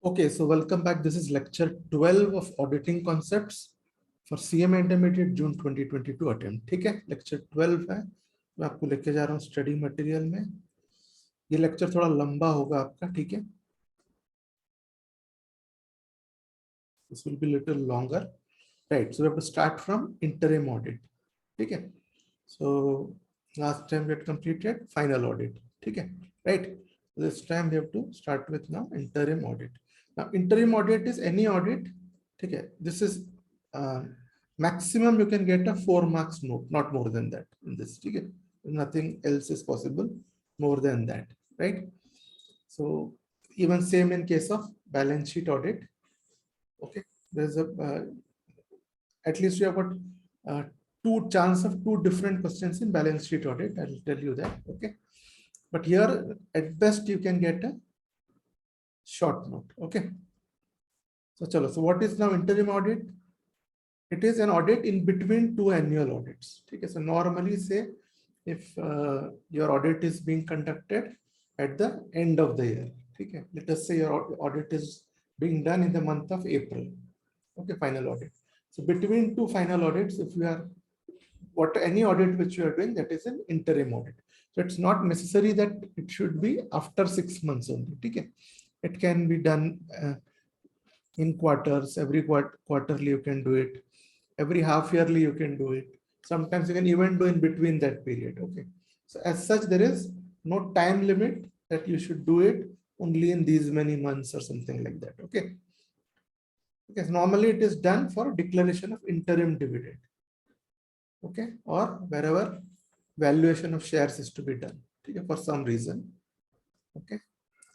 Okay, so welcome back. This is lecture 12 of auditing concepts for CMA Intermediate June 2022 attempt. ठीक है, lecture 12 है. मैं आपको लेके जा रहा हूँ स्टडी मटेरियल में. ये लेक्चर थोड़ा लंबा होगा आपका, ठीक है. This will be little longer, right? So we have to start from interim audit. ठीक है. So last time we had completed final audit. ठीक है, right? This time we have to start with now interim audit. Now interim audit is any audit. ठीक है. This is maximum you can get a 4 marks note, not more than that in this. ठीक है. Nothing else is possible more than that, right? So even same in case of balance sheet audit. Okay, there's a at least you have got two chance of two different questions in balance sheet audit. I'll tell you that. Okay, but here at best you can get a short note. Okay, so chalo. So what is now interim audit? It is an audit in between two annual audits. Okay, so normally say if your audit is being conducted at the end of the year. Okay, let us say your audit is being done in the month of April. Okay, final audit. So between two final audits, if you are any audit which you are doing, that is an interim audit. So it's not necessary that it should be after 6 months only. Okay, it can be done in quarters. Every quarterly you can do it. Every half yearly you can do it. Sometimes you can even do in between that period. Okay, so as such there is no time limit that you should do it only in these many months or something like that. Okay, because normally it is done for declaration of interim dividend. Okay, or wherever valuation of shares is to be done. Okay, for some reason. Okay,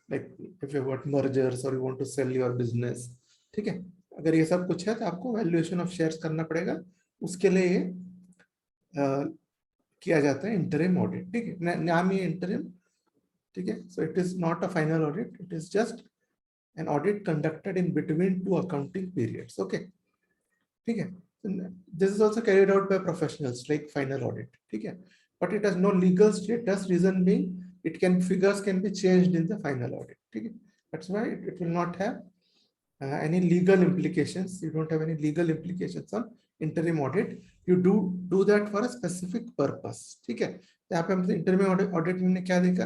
like if you got mergers or you want to sell your business. ठीक है, अगर ये सब कुछ है तो आपको valuation of shares करना पड़ेगा. उसके लिए ये किया जाता है इंटरिम ऑडिट. ठीक है, नाम ही इंटरिम. ठीक है, so it is not a final audit, it is just an audit conducted in between two accounting periods. Okay, ठीक है. This is also carried out by professionals like final audit. ठीक है, but it has no legal status. Reason being, figures can be changed in the final audit. ठीक है, that's why it will not have any legal implications. You don't have any legal implications on interim audit. You do that for a specific purpose. ठीक है, यहाँ पे हमने interim audit में क्या देखा?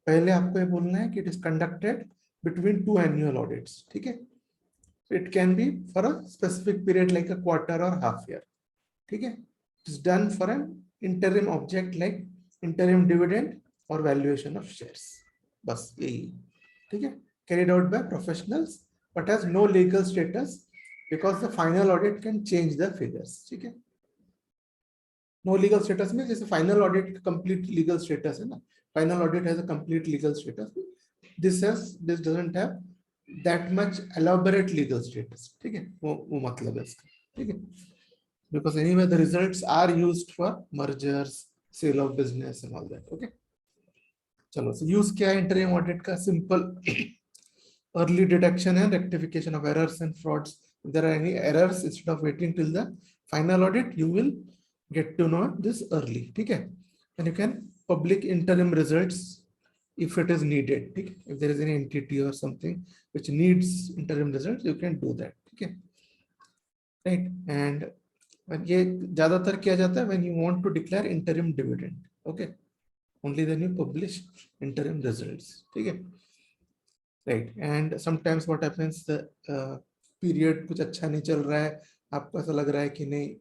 पहले आपको ये बोलना है कि it is conducted between two annual audits. ठीक है, so it can be for a specific period like a quarter or half year. ठीक है, it is done for an interim object like interim dividend or valuation of shares. बस यही. ठीक है, carried out by professionals but has no legal status because the final audit can change the figures. ठीक है, no legal status means जैसे final audit complete legal status है ना. Final audit has a complete legal status. This doesn't have that much elaborate legal status. ठीक है, वो मतलब है इसका. ठीक है, because anyway the results are used for mergers, sale of business and all that. Okay, चलो. So use क्या है interim audit का? Simple early detection and rectification of errors and frauds. If there are any errors, instead of waiting till the final audit, you will get to know this early. ठीक है, and you can public interim results if it is needed. ठीक है, if there is any entity or something which needs interim results, you can do that. ठीक है, right? And ये ज्यादातर किया जाता है when you want to declare interim dividend. Okay, only then you publish interim results. ठीक है, right? And sometimes what happens, the period कुछ अच्छा नहीं चल रहा है, आपको ऐसा लग रहा है कि नहीं,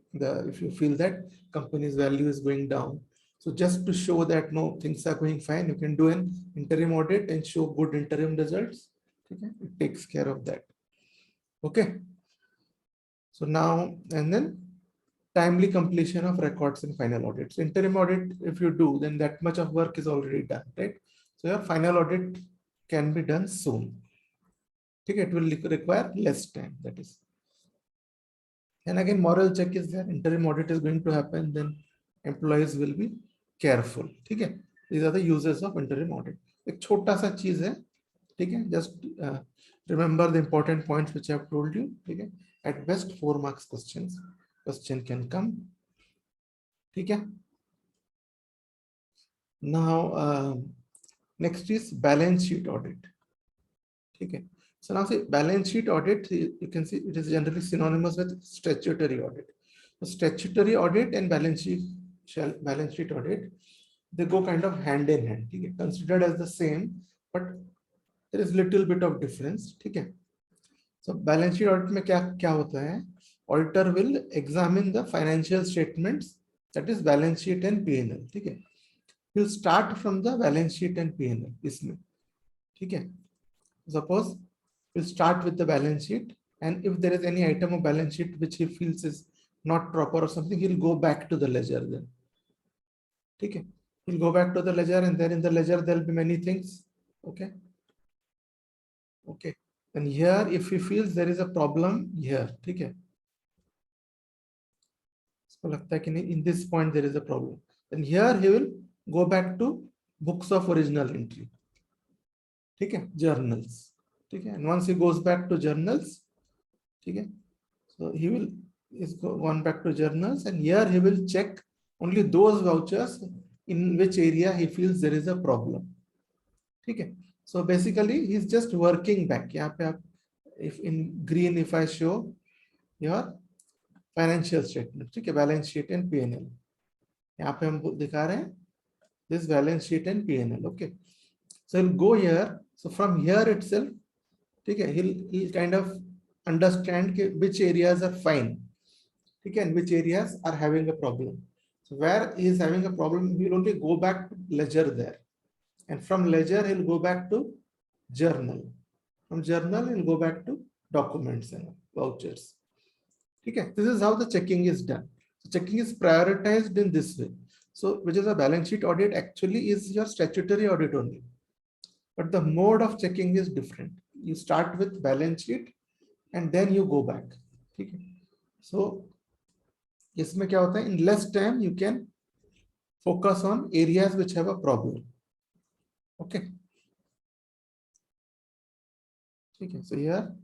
if you feel that company's value is going down, so just to show that no, things are going fine, you can do an interim audit and show good interim results. Okay, it takes care of that. Okay, so now and then timely completion of records in final audits. Interim audit, if you do, then that much of work is already done, right? So your final audit can be done soon. Okay, it will require less time, that is. And again, moral check is there. Interim audit is going to happen, then employees will be careful. Okay, these are the uses of interim audit. एक छोटा सा चीज है. ठीक है, just remember the important points which I have told you. ठीक है, at best 4 marks question can come. ठीक है. Now next is balance sheet audit. ठीक है, So now see balance sheet audit, you can see it is generally synonymous with statutory audit. So statutory audit and balance sheet audit, they go kind of hand in hand. Okay? Considered as the same, but there is little bit of difference. Okay? So balance sheet audit में क्या होता है? Auditor will examine the financial statements, that is balance sheet and P&L. ठीक है? He'll start from the balance sheet and P&L इसमें. ठीक है? Suppose we'll start with the balance sheet, and if there is any item of balance sheet which he feels is not proper or something, he'll go back to the ledger then. Okay, he'll go back to the ledger, and then in the ledger there'll be many things. Okay, and here if he feels there is a problem here, okay, in this point there is a problem, then here he will go back to books of original entry. Okay, journals. Okay, and once he goes back to journals, okay, so he will is gone back to journals, and here he will check only those vouchers in which area he feels there is a problem. Okay, so basically he's just working back. If in green, if I show your financial statement, okay, balance sheet and P&L, यहाँ पे हम दिखा रहे हैं this balance sheet and P&L. Okay, so he'll go here. So from here itself, okay, he'll kind of understand which areas are fine, okay, and which areas are having a problem. So where he is having a problem, he will only go back to ledger there, and from ledger he'll go back to journal. From journal he'll go back to documents and vouchers. Okay, this is how the checking is done. So checking is prioritized in this way. So which is a balance sheet audit actually is your statutory audit only, but the mode of checking is different. You start with balance sheet and then you go back. Okay, so इसमें क्या होता है? In less time you can focus on areas which have a problem. Okay. Okay, so here.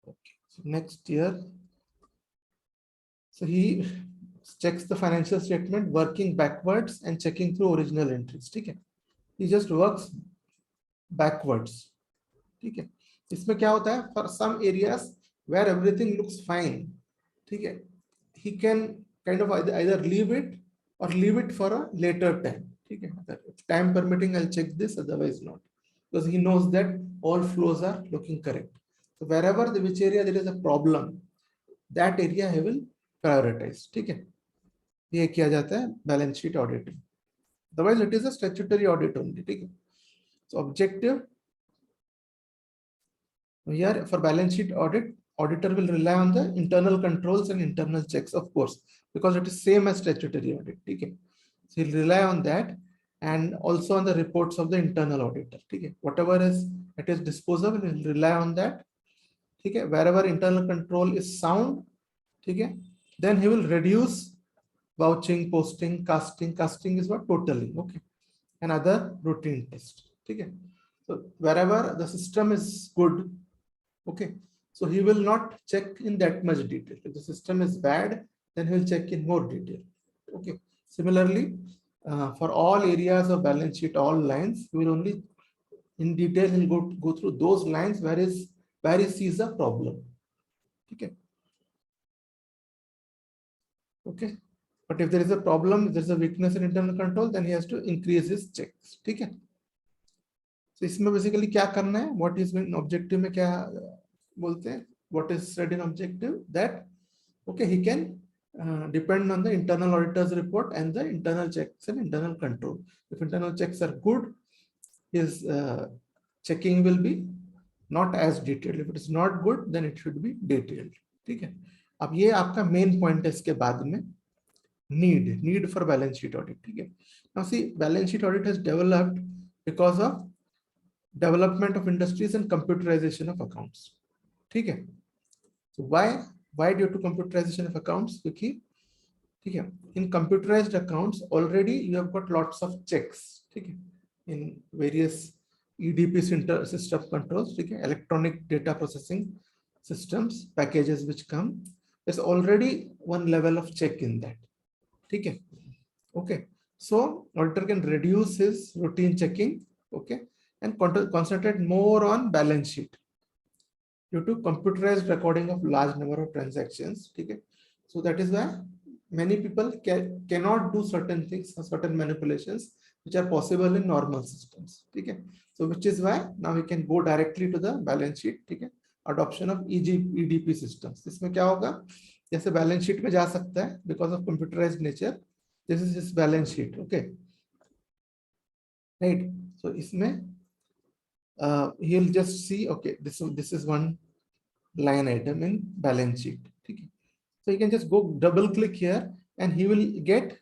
Okay, so next year. So he checks the financial statement working backwards and checking through original entries. Okay. He just works backwards. Okay. इसमें क्या होता है? For some areas where everything looks fine, okay, he can kind of either leave it or leave it for a later time. Okay, if time permitting, I'll check this, otherwise not, because he knows that all flows are looking correct. So wherever which area there is a problem, that area he will prioritize. Okay, ये किया जाता है balance sheet audit. Otherwise, it is a statutory audit only. Okay, so objective. Here for balance sheet audit, auditor will rely on the internal controls and internal checks, of course, because it is same as statutory audit. Okay, so he'll rely on that, and also on the reports of the internal auditor. Okay, whatever is at his disposal, he'll rely on that. Okay, wherever internal control is sound, okay, then he will reduce vouching, posting, casting. Casting is what? Totaling. Okay, and other routine tests. Okay, so wherever the system is good, okay, so he will not check in that much detail. If the system is bad, then he will check in more detail. Okay, similarly, for all areas of balance sheet, all lines, we will only in detail he'll go through those lines where he sees a problem. Okay. Okay, but if there is a problem, if there is a weakness in internal control, then he has to increase his checks. Okay. So इसमें basically क्या करना है? What is in objective में क्या बोलते हैं? What is said in objective that okay, he can depend on the internal auditor's report and the internal checks and internal control. If internal checks are good, his checking will be not as detailed. If it is not good, then it should be detailed. ठीक है. अब ये आपका main point है. इसके बाद में need for balance sheet audit. ठीक है. Now see, balance sheet audit has developed because of development of industries and computerization of accounts. ठीक है. So why due to computerization of accounts? Because in computerized accounts already you have got lots of checks. In various EDP system controls, electronic data processing systems, packages which come, there's already one level of check in that. Okay, so auditor can reduce his routine checking okay, and concentrate more on balance sheet due to computerized recording of large number of transactions. Okay, so that is why many people cannot do certain things or certain manipulations which are possible in normal systems. Okay, so which is why now we can go directly to the balance sheet. Okay, adoption of EDP systems. इसमें क्या होगा, जैसे balance sheet में जा सकता है because of computerized nature. This is his balance sheet. Okay, right. So इसमें he'll just see, okay, this is one line item in balance sheet. Okay. So you can just go double click here and he will get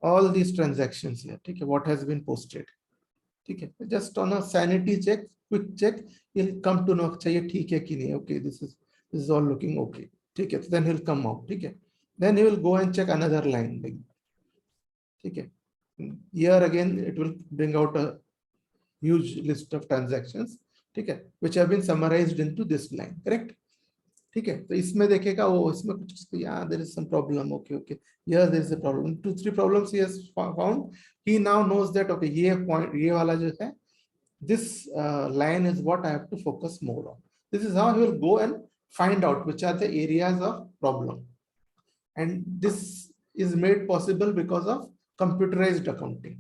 all these transactions here. Okay, what has been posted. Okay, just on a sanity check, quick check, he'll come to know, okay, this is all looking okay. Okay, so then he'll come out. Okay, then he will go and check another line. Okay, here again it will bring out a huge list of transactions. Okay, which have been summarized into this line. Correct? ठीक है, तो इसमें देखेगा वो, इसमें कुछ यहाँ there is some problem. Okay, here there is a problem, 2-3 problems he has found. He now knows that okay, ये point, ये वाला जो है, this line is what I have to focus more on. This is how he will go and find out which are the areas of problem, and this is made possible because of computerized accounting.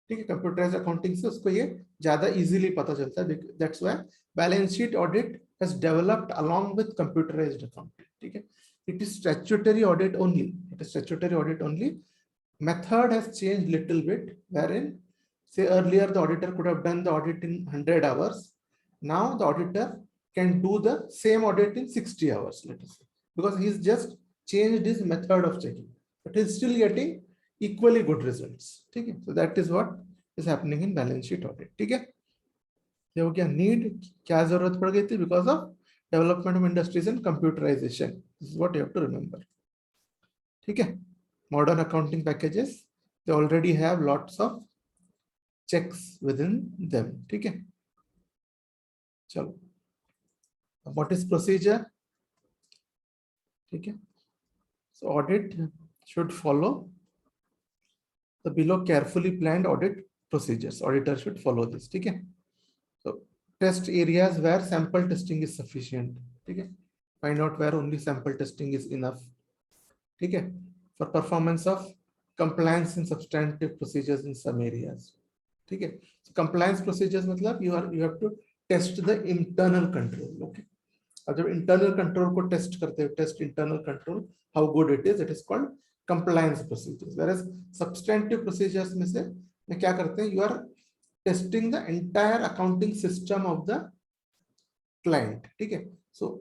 ठीक है, computerized accounting से उसको ये ज्यादा easily पता चलता है. That's why balance sheet audit has developed along with computerized accounting. ठीक है, it is statutory audit only. It is statutory audit only. Method has changed little bit, wherein say earlier the auditor could have done the audit in 100 hours. Now the auditor can do the same audit in 60 hours, let us say, because he's just changed his method of checking, but he's still getting equally good results. Okay, so that is what is happening in balance sheet audit. ठीक है, ये हो गया need, क्या जरूरत पड़ गई थी because of development of industries and computerization. This is what you have to remember. ठीक है, modern accounting packages, they already have lots of checks within them. ठीक है, चलो, what is procedure? ठीक है, so audit should follow the below carefully planned audit procedures. Auditor should follow this. Okay, so test areas where sample testing is sufficient. Okay, find out where only sample testing is enough. Okay, for performance of compliance in substantive procedures in some areas. Okay, so compliance procedures मतलब you have to test the internal control. Okay, अब जब internal control को test करते हो, test internal control how good it is called compliance procedures. Whereas substantive procedures में से क्या करते हैं, you are testing the entire accounting system of the client. ठीक है, so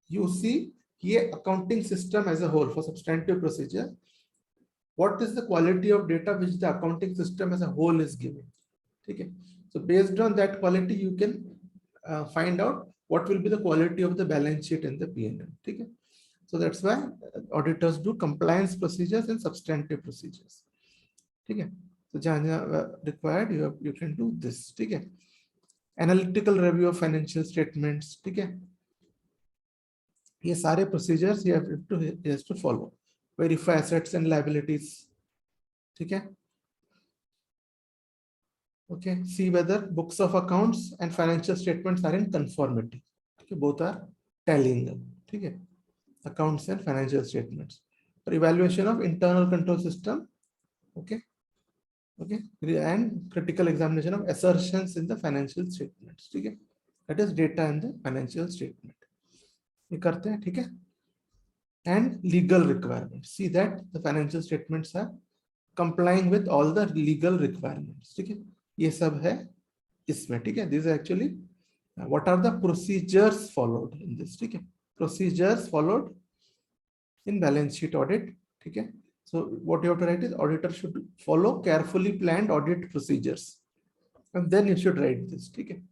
you see here accounting system as a whole for substantive procedure, what is the quality of data which the accounting system as a whole is giving. ठीक है, so based on that quality you can find out what will be the quality of the balance sheet and the P&L. ठीक है, so that's why auditors do compliance procedures and substantive procedures. ठीक है, so जहाँ required you can do this. ठीक है, analytical review of financial statements. ठीक है, ये सारे procedures you have to follow. Verify assets and liabilities. ठीक है, okay, see whether books of accounts and financial statements are in conformity. Okay, both are tallying. ठीक है, accounts and financial statements. For evaluation of internal control system. Okay, and critical examination of assertions in the financial statements. ठीक है, that is data in the financial statement. ये करते हैं. ठीक है, and legal requirements. See that the financial statements are complying with all the legal requirements. ठीक है, ये सब है इसमें. ठीक है, these are actually what are the procedures followed in this. ठीक है, procedures followed in balance sheet audit. ठीक है, so what you have to write is auditor should follow carefully planned audit procedures, and then you should write this. ठीक है,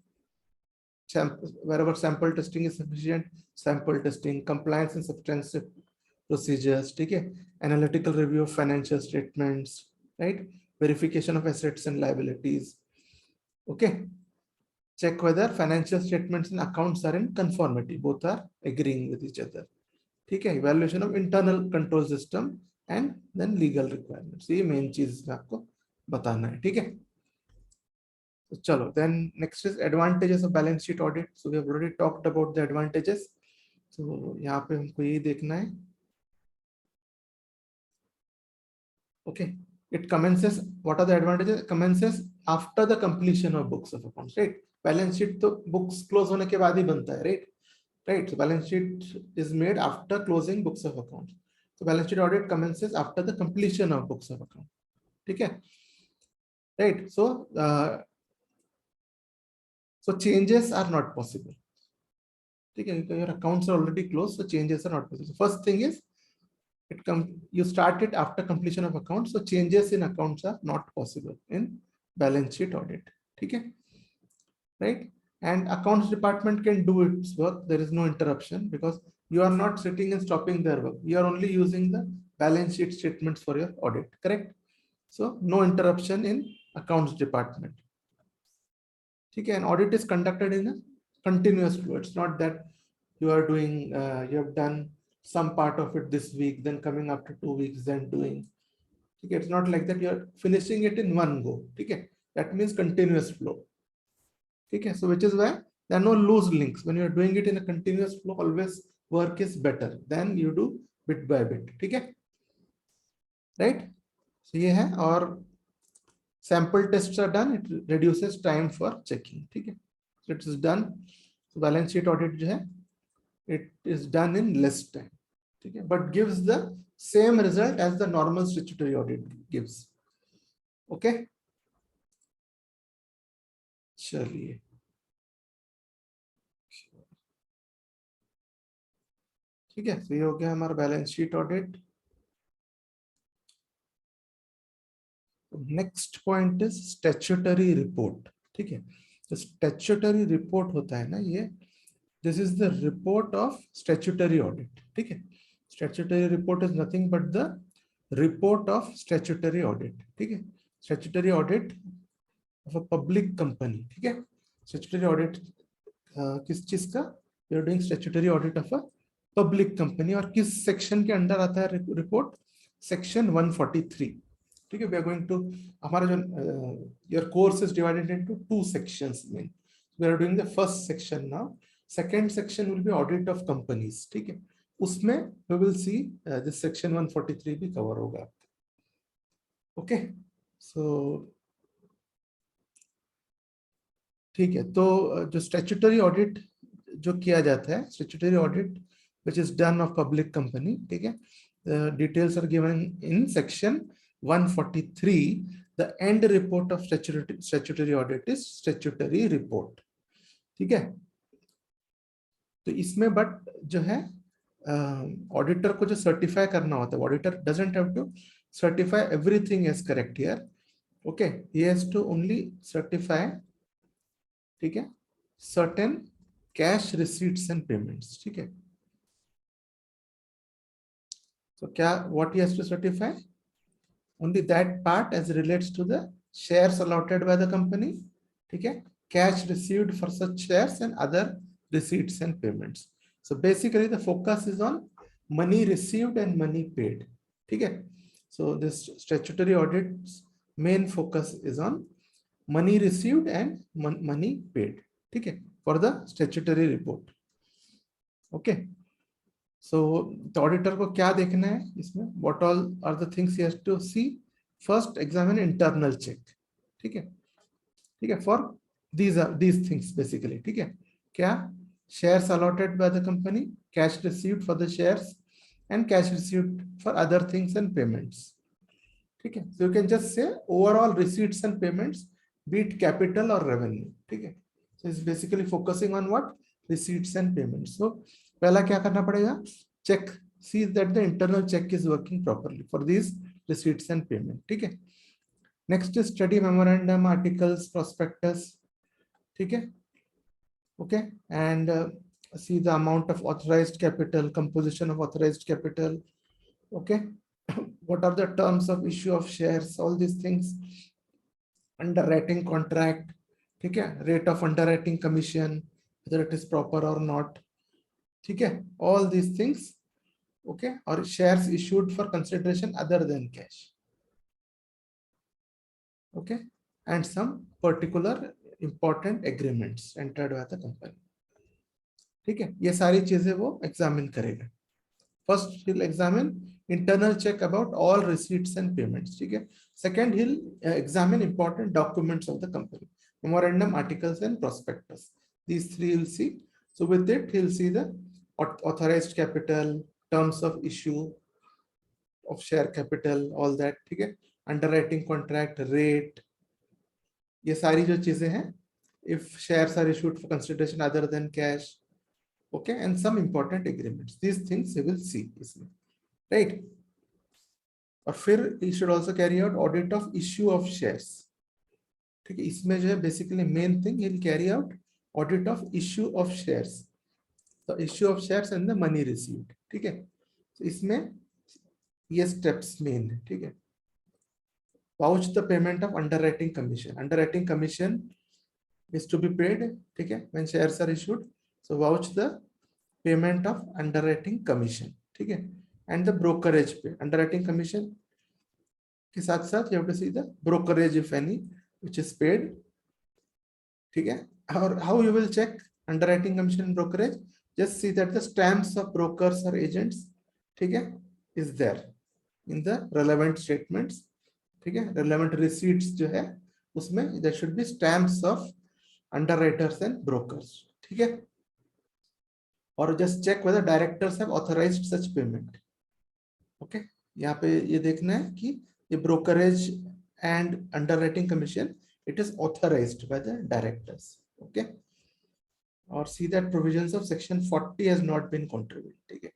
wherever sample testing is sufficient, sample testing, compliance and substantive procedures. ठीक है, analytical review of financial statements, right, verification of assets and liabilities. Okay, check whether financial statements and accounts are in conformity, both are agreeing with each other. ठीक है, evaluation of internal control system and then legal requirements. ये main चीज आपको बताना है. ठीक है, So chalo, then next is advantages of balance sheet audit. So we have already talked about the advantages. So यहाँ पे हमको ये देखना है. Okay, it commences. What are the advantages? It commences after the completion of books of accounts, right? Balance sheet तो books close होने के बाद ही बनता है, right? Right. So balance sheet is made after closing books of accounts. So balance sheet audit commences after the completion of books of account. Okay. Right. So changes are not possible. Okay. Your accounts are already closed, so changes are not possible. So first thing is you start it after completion of accounts, so changes in accounts are not possible in balance sheet audit. Okay. Right. And accounts department can do its work. There is no interruption because you are not sitting and stopping their work. You are only using the balance sheet statements for your audit, correct? So no interruption in accounts department. Okay, and audit is conducted in a continuous flow. It's not that you are doing, you have done some part of it this week, then coming after 2 weeks, then doing. Okay, it's not like that. You are finishing it in one go. Okay, that means continuous flow. Okay, so which is why there are no loose links. When you are doing it in a continuous flow, always work is better than you do bit by bit. Okay, right? So ये है और sample tests are done. It reduces time for checking. Okay, so it is done. So balance sheet audit जो है, it is done in less time. Okay, but gives the same result as the normal statutory audit gives. Okay, चलिए. ठीक है, so ये हो गया हमारा balance sheet audit. Next point is statutory report. ठीक है, तो स्टैट्यूटरी रिपोर्ट होता है ना ये, this is the report of statutory audit. ठीक है, statutory report is nothing but the report of statutory audit. ठीक है, statutory audit of a public company. ठीक है, स्टैट्यूटरी ऑडिट किस चीज का? We are doing statutory audit of a public company. और किस सेक्शन के अंडर आता है रिपोर्ट? सेक्शन 143. ठीक है, वी आर गोइंग टू, हमारा जो your course is divided into 2 sections में. We are doing the first section now. Second section will be audit of companies. ठीक है, उसमें we will see this section 143 भी cover होगा. ओके, सो ठीक है, तो जो स्टैट्यूटरी ऑडिट जो किया जाता है, statutory audit which is done of public company. ठीक है, details are given in section 143. the end report of statutory audit is statutory report. ठीक है, तो इसमें बट जो है ऑडिटर को जो सर्टिफाई करना होता है, auditor doesn't have to certify everything is correct here. Okay, he has to only certify, ठीक है, certain cash receipts and payments. ठीक है, तो क्या what he has to certify? only that part as relates to the shares allotted by the company. Okay, cash received for such shares and other receipts and payments. So basically the focus is on money received and money paid. Okay, so this statutory audit's main focus is on money received and money paid. Okay, for the statutory report. Okay, so the auditor को क्या देखना है इसमें? What all are the things he has to see? First, examine internal check. ठीक है, ठीक है, for these things basically. ठीक है, क्या? Shares allotted by the company, cash received for the shares, and cash received for other things and payments. ठीक है, so you can just say overall receipts and payments, be it capital or revenue. ठीक है, so it's basically focusing on what? Receipts and payments. So पहला क्या करना पड़ेगा? Check, see that the internal check is working properly for these receipts and payment. ठीक है, next is study memorandum, articles, prospectus. ठीक है, okay, and see the amount of authorized capital, composition of authorized capital. Okay, what are the terms of issue of shares, all these things. Underwriting contract, ठीक है, rate of underwriting commission, whether it is proper or not. ठीक है, all these things. Okay, or shares issued for consideration other than cash. Okay, and some particular important agreements entered by the company. ठीक है, ये सारी चीजें वो examine करेगा। First he'll examine internal check about all receipts and payments. ठीक है, second he'll examine important documents of the company, memorandum, articles and prospectus. These three he'll see. So with it he'll see the authorized capital, terms of issue of share capital, all that. ठीक है, underwriting contract, rate, ये सारी जो चीजें हैं, if shares are issued for consideration other than cash, okay, and some important agreements. These things you will see इसमें, right? और फिर he should also carry out audit of issue of shares. ठीक है, इसमें जो है basically main thing he'll carry out audit of issue of shares, the issue of shares and the money received. ठीक है, तो इसमें ये steps main है। ठीक है, vouch the payment of underwriting commission. Underwriting commission is to be paid, ठीक है, when shares are issued. So vouch the payment of underwriting commission. ठीक है, and the brokerage pay. Underwriting commission के साथ साथ you have to see the brokerage if any which is paid. ठीक है, और how you will check underwriting commission and brokerage? Just see that the stamps of brokers or agents, ठीक है, is there in the relevant statements. ठीक है, relevant receipts जो है उसमें there should be stamps of underwriters and brokers. ठीक है, और just check whether directors have authorized such payment. Okay, यहाँ पे ये देखना है कि ये brokerage and underwriting commission it is authorized by the directors. Okay, और see that provisions of section 40 has not been contributed. ठीक है,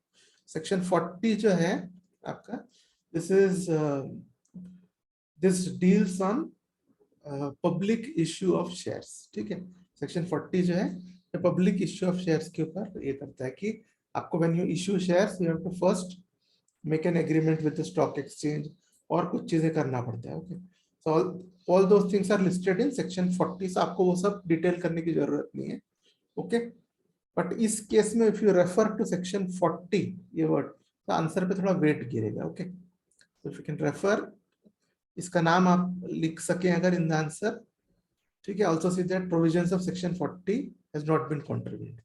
section 40 जो है आपका this deals on public issue of shares. ठीक है, section 40 जो है public issue of shares के ऊपर ये करता है कि आपको when you issue shares you have to first make an agreement with the stock exchange और कुछ चीजें करना पड़ता है. Okay, so all those things are listed in section 40. So आपको वो सब डिटेल करने की जरूरत नहीं है. Okay, but इस केस में if you refer to section 40 ये वर्ड तो आंसर पे थोड़ा वेट गिरेगा. Okay, so if you can refer, इसका नाम आप लिख सके अगर इन द आंसर. ठीक है, also see that provisions of section 40 has not been contributed.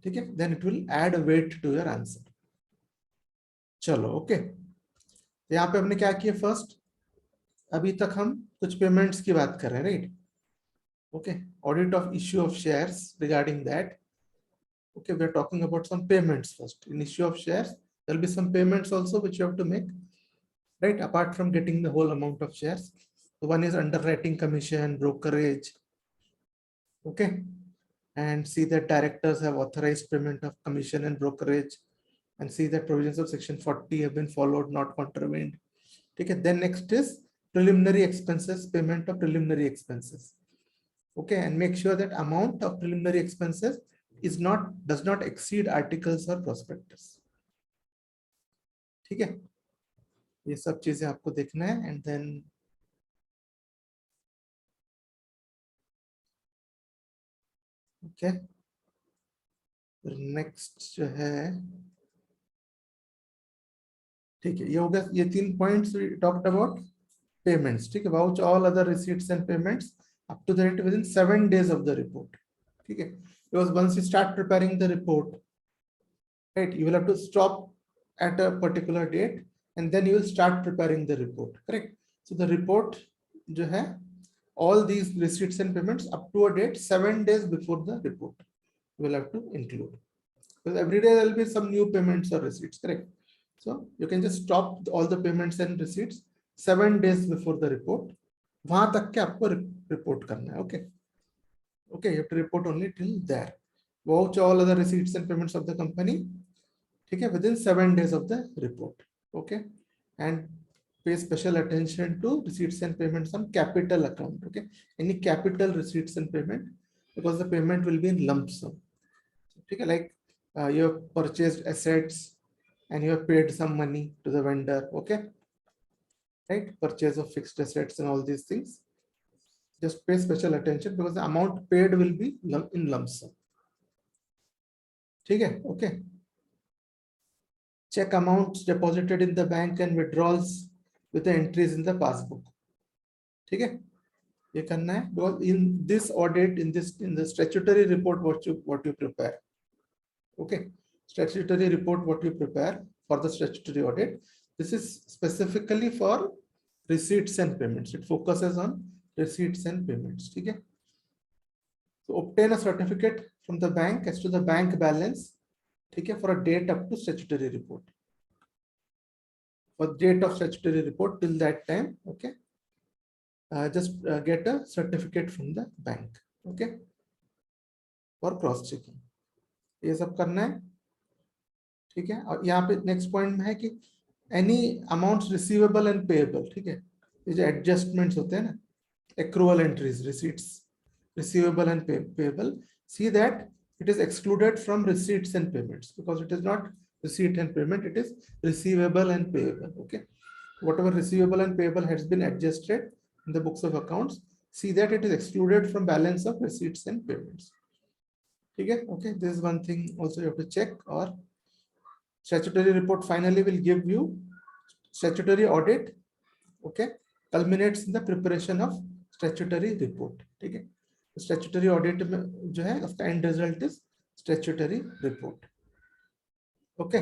ठीक है, then it will add weight to your answer. चलो, ओके, यहाँ पे हमने क्या किया? फर्स्ट अभी तक हम कुछ पेमेंट्स की बात कर रहे हैं, right? Okay, audit of issue of shares, regarding that, okay, we are talking about some payments first. In issue of shares there will be some payments also which you have to make, right, apart from getting the whole amount of shares. So one is underwriting commission, brokerage, okay, and see that directors have authorized payment of commission and brokerage, and see that provisions of section 40 have been followed, not contravened. Okay, then next is preliminary expenses, payment of preliminary expenses. Okay, and make sure that amount of preliminary expenses does not exceed articles or prospectus. ठीक है, ये सब चीजें आपको देखना है. And then okay, next जो है, ठीक है, ये हो गया, ये 3 points we talked about payments. ठीक है, vouch all other receipts and payments up to the date within 7 days of the report. ठीक है, because once you start preparing the report, right, you will have to stop at a particular date and then you will start preparing the report, correct? So the report जो है, all these receipts and payments up to a date 7 days before the report you will have to include, because every day there will be some new payments or receipts, correct? So you can just stop all the payments and receipts 7 days before the report. वहां तक के आपको report करना है. Okay, okay, you have to report only till there. Vouch all other receipts and payments of the company, ठीक है, within 7 days of the report. Okay, and pay special attention to receipts and payments on capital account. Okay, any capital receipts and payment, because the payment will be in lump sum. ठीक है, like you have purchased assets and you have paid some money to the vendor. Okay, right, purchase of fixed assets and all these things, just pay special attention because the amount paid will be in lump sum. ठीक है, okay. Check amounts deposited in the bank and withdrawals with the entries in the passbook. ठीक है, ये करना है, because in this audit, in the statutory report, what you prepare, okay, statutory report what you prepare for the statutory audit, this is specifically for receipts and payments. It focuses on receipts and payments. ठीक है, so obtain a certificate from the bank as to the bank balance, ठीक है, for a date up to statutory report, for date of statutory report till that time, okay. Just get a certificate from the bank, okay, for cross checking. ये सब करना है, ठीक है। और यहाँ पे नेक्स्ट पॉइंट में है कि any amounts receivable and payable, ठीक है, ये जो एडजस्टमेंट्स होते हैं ना, accrual entries, receipts, receivable and payable, see that it is excluded from receipts and payments, because it is not receipt and payment, it is receivable and payable, okay. Whatever receivable and payable has been adjusted in the books of accounts, see that it is excluded from balance of receipts and payments, okay. Okay, this is one thing also you have to check. Or statutory report finally will give you statutory audit, okay, culminates in the preparation of statutory report, ठीक है। Statutory audit में जो है उसका end result is statutory report, okay,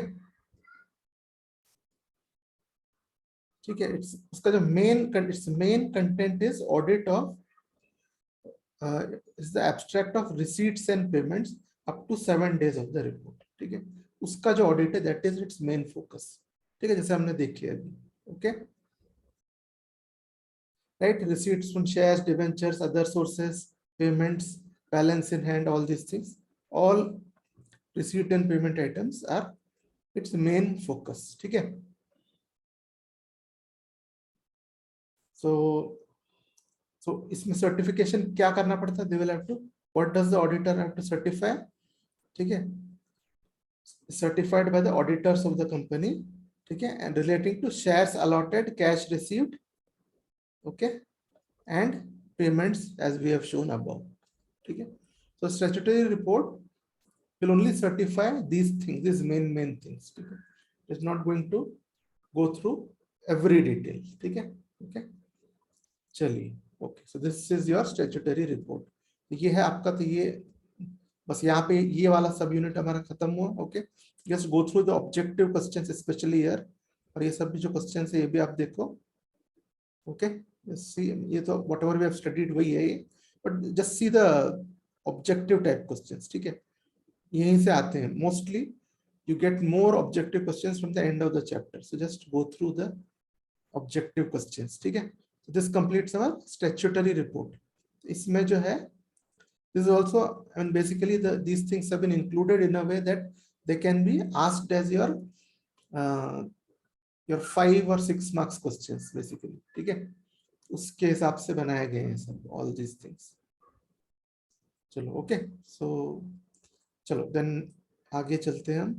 ठीक है। उसका जो main content is audit of is the abstract of receipts and payments up to 7 days of the report, ठीक है। उसका जो ऑडिट है that is its main focus, ठीक है, जैसे हमने देखी है अभी, okay, right. Receipts from shares, debentures, other sources, payments, balance in hand, all these things, all receipt and payment items are its main focus, ठीक है। so इसमें certification क्या करना पड़ता है, they will have to, what does the auditor have to certify, ठीक है, certified by the auditors of the company, ठीक है, and relating to shares allotted, cash received, okay, and payments as we have shown above, ठीक है। so statutory report will only certify these things, these main things, ठीक है, it's not going to go through every detail, ठीक है, okay, चलिए, okay, so this is your statutory report, ये है आपका, तो ये बस यहाँ पे ये वाला सब यूनिट हमारा खत्म हुआ, okay. Just go through the objective questions specially here, और ये सब भी जो क्वेश्चंस है ये भी आप देखो, ओके। सी, ये तो व्हाटएवर वी हैव स्टडीड वही है ये, but just see the objective type questions, ठीक है, यहीं से आते हैं mostly. You get more objective questions from the end of the chapter, so just go through the objective questions, ठीक है। This completes our statutory report. इसमें जो है this is also, and basically these things have been included in a way that they can be asked as your 5 or 6 marks questions basically, ठीक है, उसके हिसाब से बनाए गए हैं सब, all these things। चलो, ओके, सो चलो देन आगे चलते हैं हम।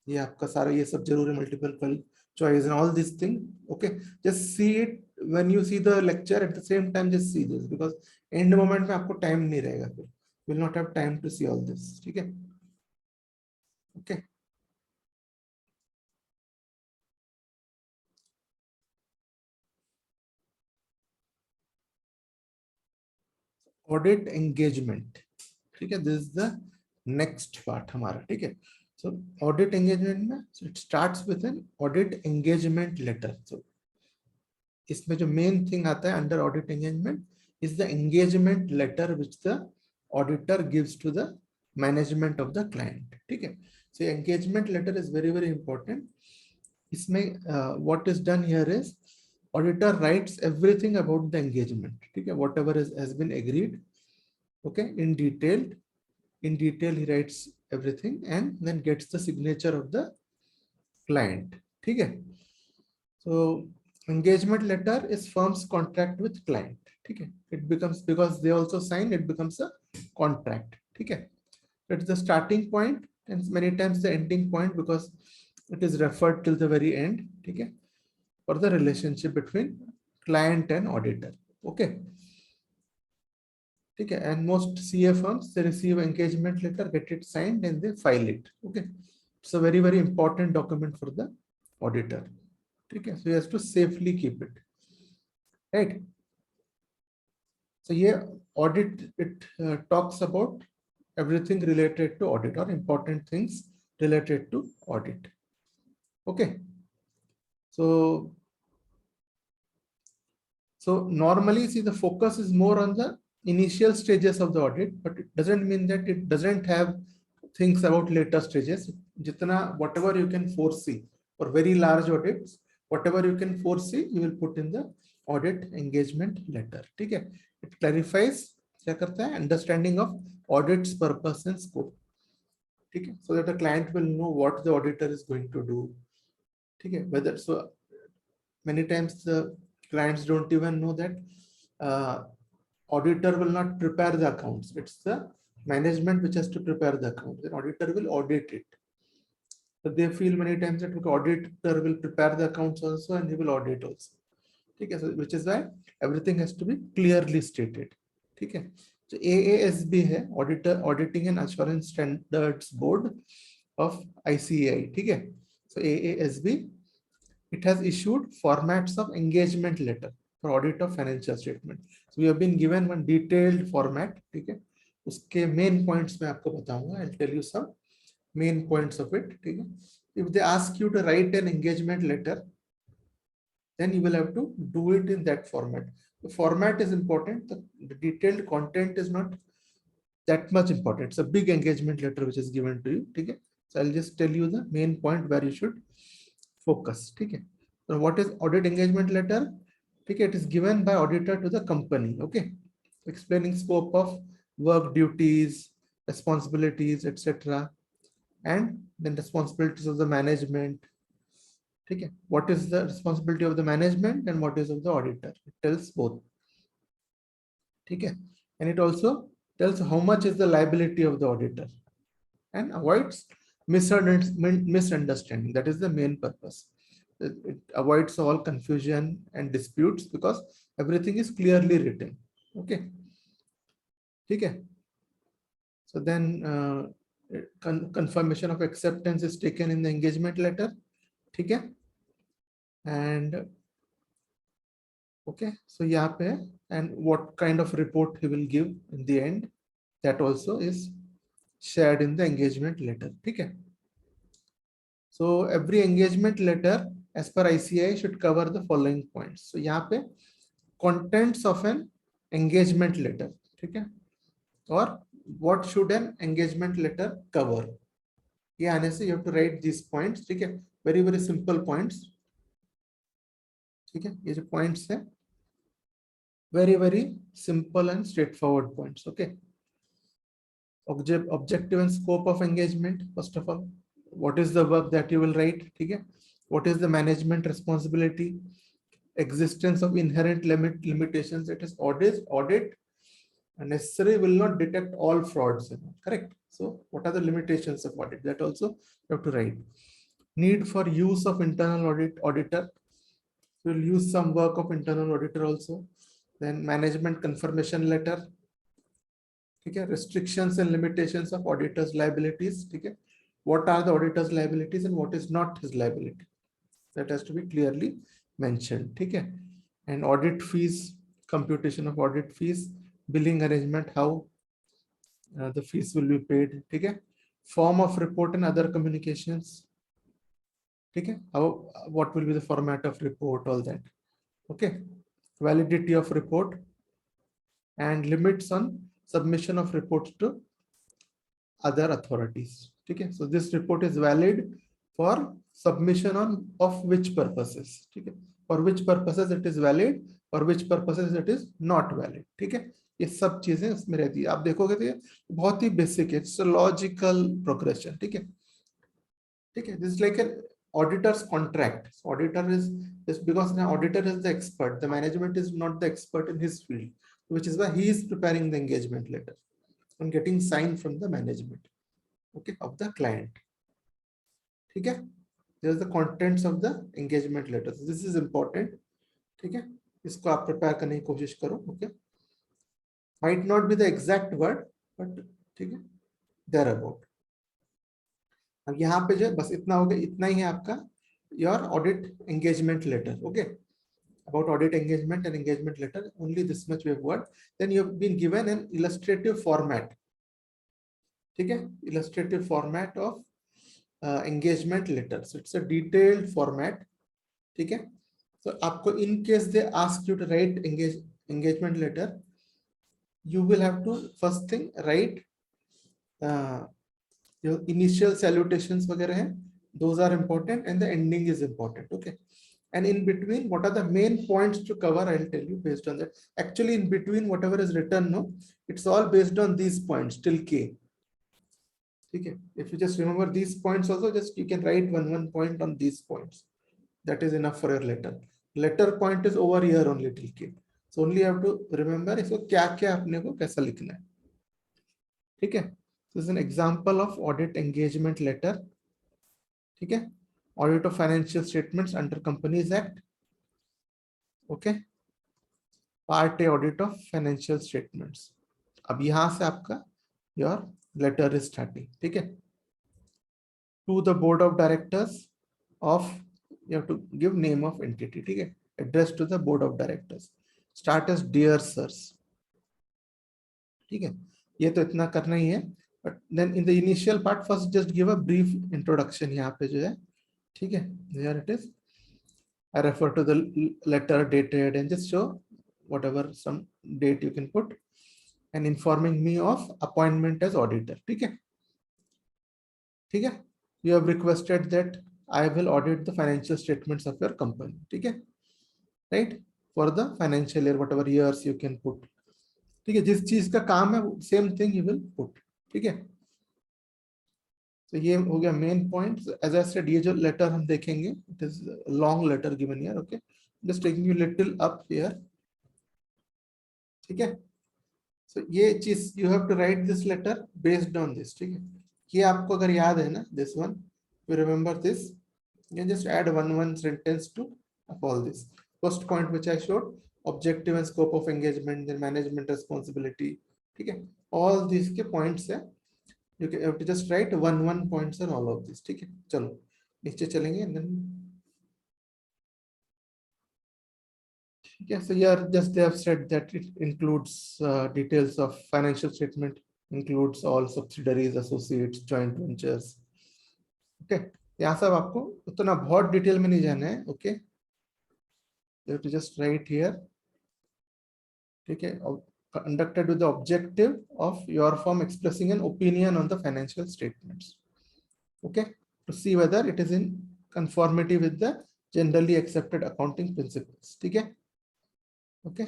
ये आपका सारा ये सब जरूरी multiple choice and all this thing, okay, just see it when you see the lecture, at the same time just see this, because end moment में आपको टाइम नहीं रहेगा, फिर will not have time to see all this, ठीक है, okay. Audit engagement, ठीक है, this is the next part हमारा, ठीक है। सो ऑडिट एंगेजमेंट में it starts with an audit engagement letter. सो इसमें जो मेन थिंग आता है under audit engagement is the engagement letter which the auditor gives to the management of the client, ठीक है। So engagement letter is very very important. इसमें what is done here is auditor writes everything about the engagement, ठीक है, whatever has been agreed, okay, in detail he writes everything and then gets the signature of the client, ठीक है। so engagement letter is firm's contract with client, ठीक है, it becomes, because they also sign, it becomes a contract, ठीक है। It's the starting point and many times the ending point, because it is referred till the very end, ठीक है, for the relationship between client and auditor, okay, ठीक है। and most CA firms they receive engagement letter, get it signed and they file it, okay, it's a very important document for the auditor, ठीक है, so he has to safely keep it, right। So ये audit, it talks about everything related to audit or important things related to audit. Okay. So normally, see, the focus is more on the initial stages of the audit, but it doesn't mean that it doesn't have things about later stages. Jitna, whatever you can foresee for very large audits, whatever you can foresee, you will put in the audit engagement letter. Okay? It clarifies क्या करता है, understanding of audit's purpose and scope. Okay? So that the client will know what the auditor is going to do. Okay? Whether so many times the clients don't even know that auditor will not prepare the accounts. It's the management which has to prepare the account. The auditor will audit it. So they feel many times that auditor will prepare the accounts also and he will audit also. Okay, so which is why everything has to be clearly stated. Okay. So AASB है Auditing and Assurance Standards Board of ICAI. Okay. So AASB, it has issued formats of engagement letter for audit of financial statement. So we have been given one detailed format. ठीक है, उसके main points मैं आपको बताऊंगा. I'll tell you some main points of it. ठीक है, if they ask you to write an engagement letter, then you will have to do it in that format. The format is important. The detailed content is not that much important. It's a big engagement letter which is given to you. Okay? So I'll just tell you the main point where you should focus. Okay? So what is audit engagement letter? Okay, it is given by auditor to the company. Okay, explaining scope of work, duties, responsibilities, etc., and then responsibilities of the management. Okay, what is the responsibility of the management and what is of the auditor? It tells both. Okay, and it also tells how much is the liability of the auditor and avoids misunderstanding. That is the main purpose. It avoids all confusion and disputes because everything is clearly written. Okay. Okay. So then confirmation of acceptance is taken in the engagement letter. Okay. And okay, so यहाँ पे, and what kind of report he will give in the end, that also is shared in the engagement letter. Okay. So every engagement letter as per ICAI should cover the following points. So यहाँ पे contents of an engagement letter. Okay. Or what should an engagement letter cover? ये आने से you have to write these points. Okay. Very, very simple points. ठीक है, ये जो points है, very, very simple and straightforward points. Okay. Objective and scope of engagement. First of all, what is the work that you will write? Okay. What is the management responsibility? Existence of inherent limitations. It is audit necessary will not detect all frauds. Correct. So what are the limitations of audit? That also you have to write. Need for use of internal auditor. We'll use some work of internal auditor also. Then management confirmation letter. Okay. Restrictions and limitations of auditor's liabilities. Okay. What are the auditor's liabilities and what is not his liability? That has to be clearly mentioned. Okay. And audit fees, computation of audit fees, billing arrangement, how the fees will be paid. Okay. Form of report and other communications. Okay. How, what will be the format of report, all that. Okay. Validity of report and limits on submission of reports to other authorities. Okay. So this report is valid for submission on of which purposes. Okay. For which purposes it is valid, for which purposes it is not valid. ठीक है, ये सब चीजें इसमें रहती है. आप देखोगे तो ये बहुत ही बेसिक है. It's a logical progression. ठीक है, ठीक है. This like an auditor's contract. So auditor is because now auditor is the expert. The management is not the expert in his field, which is why he is preparing the engagement letter and getting signed from the management. Okay, of the client. ठीक है. There's the contents of the engagement letter. So this is important. ठीक है, इसको आप prepare करने की कोशिश करो. Okay, might not be the exact word, but ठीक है, there about. अब यहाँ पे जो बस इतना हो गया, इतना ही है आपका your audit engagement letter. Okay, about audit engagement and engagement letter. Only this much we have got. Then you have been given an illustrative format. Okay, illustrative format of engagement letter. So it's a detailed format. Okay. So आपको in case they ask you to write engagement letter, you will have to first thing write your initial salutations वगैरह हैं, those are important, and the ending is important. Okay. And in between, what are the main points to cover? I'll tell you based on that. Actually, in between, whatever is written, no, it's all based on these points till K. Okay. If you just remember these points also, just you can write one point on these points. That is enough for your letter. Letter point is over here only till K. So only you have to remember इसको क्या क्या अपने को कैसा लिखना है. ठीक है. This is an example of audit engagement letter. ठीक है. Audit of financial statements under Companies Act. Okay. Part A, audit of financial statements. अब यहाँ से आपका your letter is starting. ठीक है. To the board of directors of, you have to give name of entity. ठीक है. Address to the board of directors. Start as dear sirs. ठीक है. ये तो इतना करना ही है. But then in the initial part, first just give a brief introduction. यहाँ पे जो है, ठीक है. Here it is. I refer to the letter dated and just show whatever some date you can put, and informing me of appointment as auditor. ठीक है. ठीक है. You have requested that I will audit the financial statements of your company. ठीक है. Right. For the financial year, whatever years you can put. ठीक है. जिस चीज का काम है, same thing you will put. ठीक है. तो ये हो गया main point. As I said, ये जो लेटर हम देखेंगे, it is long letter given here. Okay, just taking you little up here. ठीक है. सो ये चीज you have to write this letter based on this. ठीक है. ये आपको अगर याद है ना, this one, you remember this, you just add one sentence to all this. First point which I showed, objective and scope of engagement, then management responsibility. ठीक है. all these के points है. You have to just write one points on all of this. ठीक है. चलो नीचे चलेंगे. And then ठीक है. So here just they have said that it includes details of financial statement, includes all subsidiaries, associates, joint ventures. Okay. यहाँ सब आपको उतना बहुत डिटेल में नहीं जाना है. Okay. You have to just write here. ठीक है. Conducted with the objective of your firm expressing an opinion on the financial statements. Okay. To see whether it is in conformity with the generally accepted accounting principles. ठीक है. Okay.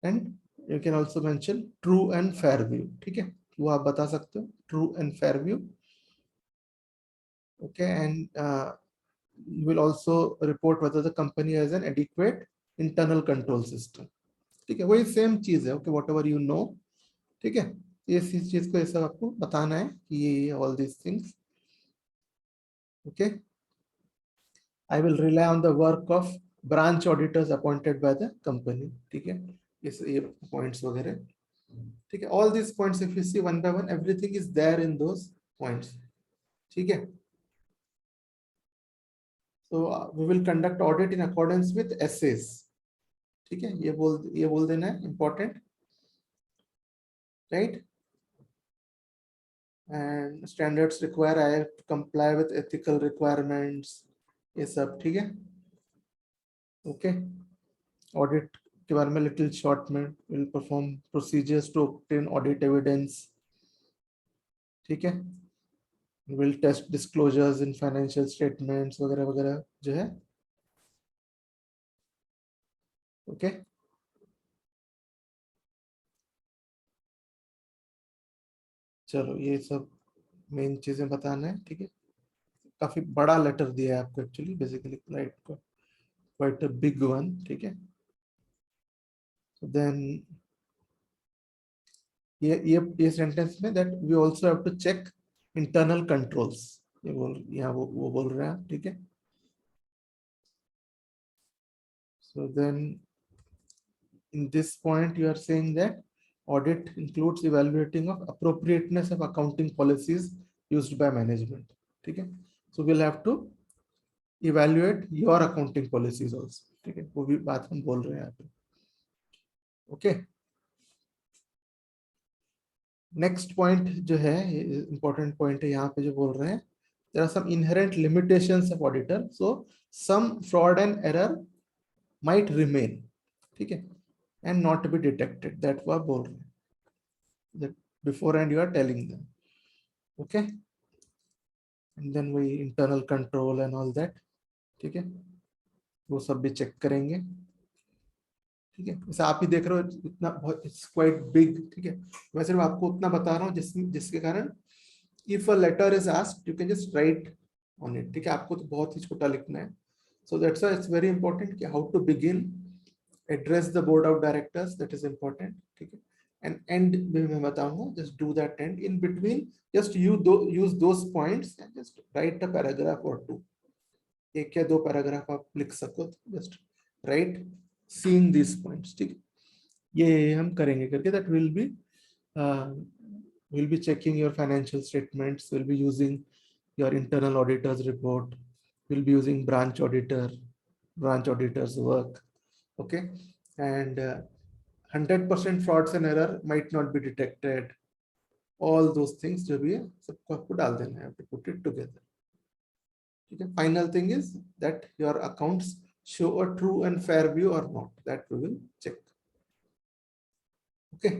And you can also mention true and fair view. ठीक है. वो आप बता सकते हो. True and fair view. Okay. And you will also report whether the company has an adequate internal control system. ठीक है. वही सेम चीज है. Okay, what ever you know. ठीक है. इस चीज को ऐसा आपको बताना है कि ये all this things. Okay. I will rely on the work of branch auditors appointed by the company. ठीक है. ये पॉइंट्स वगैरह. ठीक है. All this points if you see one by one, everything is there in those points. ठीक है. So we will conduct audit in accordance with essays. ठीक है. ये बोल देना है. Important. Right. And standards require Iyer to comply with ethical requirements. ये सब. ठीक है. Okay. Audit के बारे में little short में, will perform procedures to obtain audit evidence. ठीक है. will test disclosures in financial statements वगैरह वगैरह जो है. Okay. चलो ये सब मेन चीजें बताना है. ठीक है. काफी बड़ा लेटर दिया है आपको एक्चुअली, बेसिकली राइट को, क्वाइट अ बिग वन. ठीक है. देन ये सेंटेंस में that we also have to check internal controls. ये यहाँ वो बोल रहे हैं. ठीक है. So then in this point you are saying that audit includes evaluating of appropriateness of accounting policies used by management. ठीक है. So we'll have to evaluate your accounting policies also, ठीक है, वो भी बात हम बोल रहे हैं यहाँ पे। ओके, नेक्स्ट पॉइंट जो है इंपॉर्टेंट पॉइंट है यहाँ पे जो बोल रहे हैं, there are some inherent limitations of auditor, so some fraud and error might remain, ठीक है, and not be detected, that वो आप बोल रहे हैं, that beforehand you are telling them, okay, and then we internal control and all that, ठीक है, वो सब भी चेक करेंगे, ठीक है। वैसे आप ही देख रहे हो इतना बहुत, इट्स क्वाइट बिग, ठीक है। मैं सिर्फ आपको उतना बता रहा हूँ जिसके कारण if a letter is asked you can just write on it, ठीक है, आपको तो बहुत ही छोटा लिखना है, so that's why it's very important कि how to begin, address the board of directors, that is important, ठीक है, एंड एंड भी मैं बताऊंगा, just do that and in between, just use those points and just write a paragraph और two, एक या दो पैराग्राफ आप लिख सको, just right seeing this points, ठीक है, ये हम करेंगे करके, that will be checking your financial statements, will be using your internal auditor's report, will be using branch auditor's work, okay, and 100% frauds and error might not be detected, all those things जो भी है सबको आपको डाल देना है, to put it together, ठीक है। final thing is that your accounts show a true and fair view or not, that we will check, okay,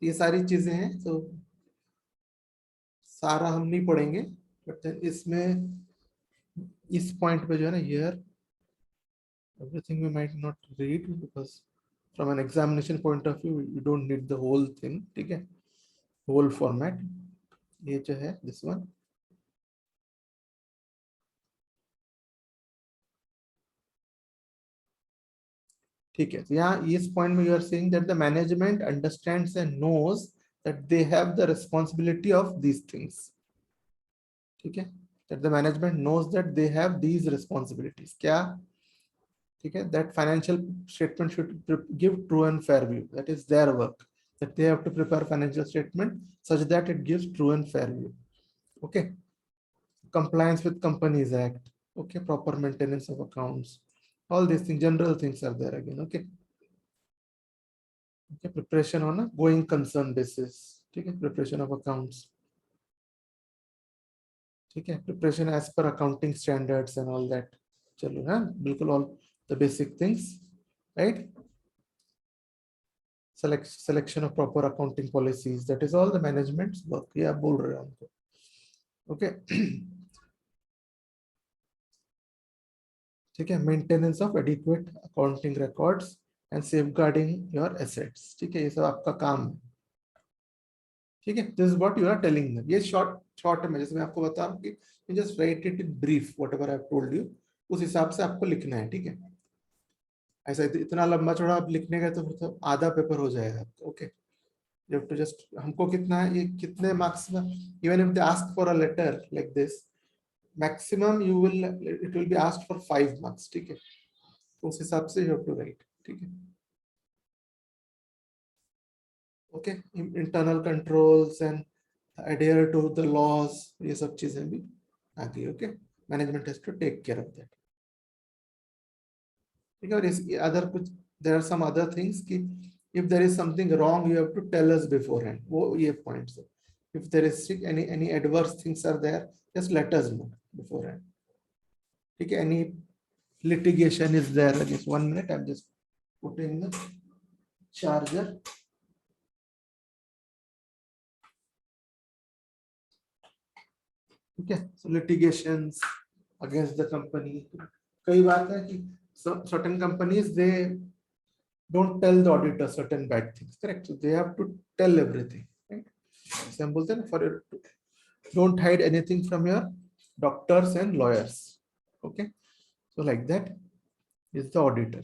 ये सारी चीजें हैं, तो सारा हम नहीं पढ़ेंगे, बट इसमें इस पॉइंट पे जो है ना, here everything we might not read because from an examination point of view you don't need the whole thing, ठीक है, whole format, ये जो है this one, ठीक है। तो यहाँ इस पॉइंट में you are saying that the management understands and knows that they have the responsibility of these things, ठीक है, that the management knows that they have these responsibilities, क्या, ठीक है, that financial statement should give true and fair view, that is their work, that they have to prepare financial statement such that it gives true and fair view, okay, compliance with Companies Act, okay, proper maintenance of accounts, all these things, general things are there again, okay, okay, preparation on a going concern basis, ठीक है, preparation of accounts, ठीक है, preparation as per accounting standards and all that, चलो हाँ बिल्कुल, all the basic things, right, selection of proper accounting policies, that is all the management's work, ये आप बोल रहे हो हमको, okay, ठीक है, maintenance of adequate accounting records and safeguarding your assets, ठीक है, ये सब आपका काम है, ठीक है, this is what you are telling them, ये शॉर्ट में जैसे मैं आपको बता रहा हूँ कि just write it in brief whatever I have told you, उस हिसाब से आपको लिखना है, ठीक है, ऐसा इतना लंबा चौड़ा आप लिखने का तो आधा पेपर हो जाएगा, okay, you have to just, हमको कितना है, ये कितने मार्क्स में, even if they ask for a letter like this, maximum you will, it will be asked for 5 marks, ठीक है, तो उस हिसाब से यू हैव टू राइट, ठीक है, okay, internal controls and adhere to the laws, ये सब चीजें भी आ गई, okay, management has to take care of that, ठीक है, और इस अदर कुछ, there are some other things कि if there is something wrong you have to tell us beforehand, वो ये पॉइंट्स है, if there is any adverse things are there just let us know beforehand, ठीक है, any litigation is there, just 1 minute, I'm just putting the charger, ठीक है, so litigations against the company, कई बात है कि certain companies they don't tell the auditor certain bad things, correct, so they have to tell everything, right, so हम बोलते हैं for don't hide anything from your doctors and lawyers, okay, so like that is the auditor,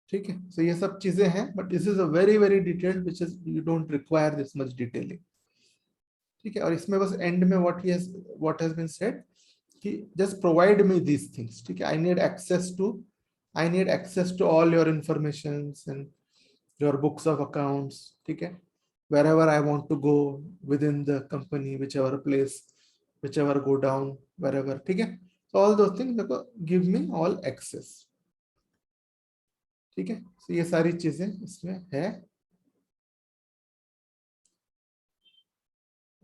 ठीक है, so ये सब चीजें हैं, but this is a very detailed, which is you don't require this much detailing, ठीक है, और इसमें बस एंड में what has been said कि just provide me these things, ठीक है, I need access to all your informations and your books of accounts, ठीक है, wherever I want to go within the company, whichever place whichever go down wherever, ठीक है. So all those things देखो give me all access, ठीक है. So ये सारी चीजें इसमें है.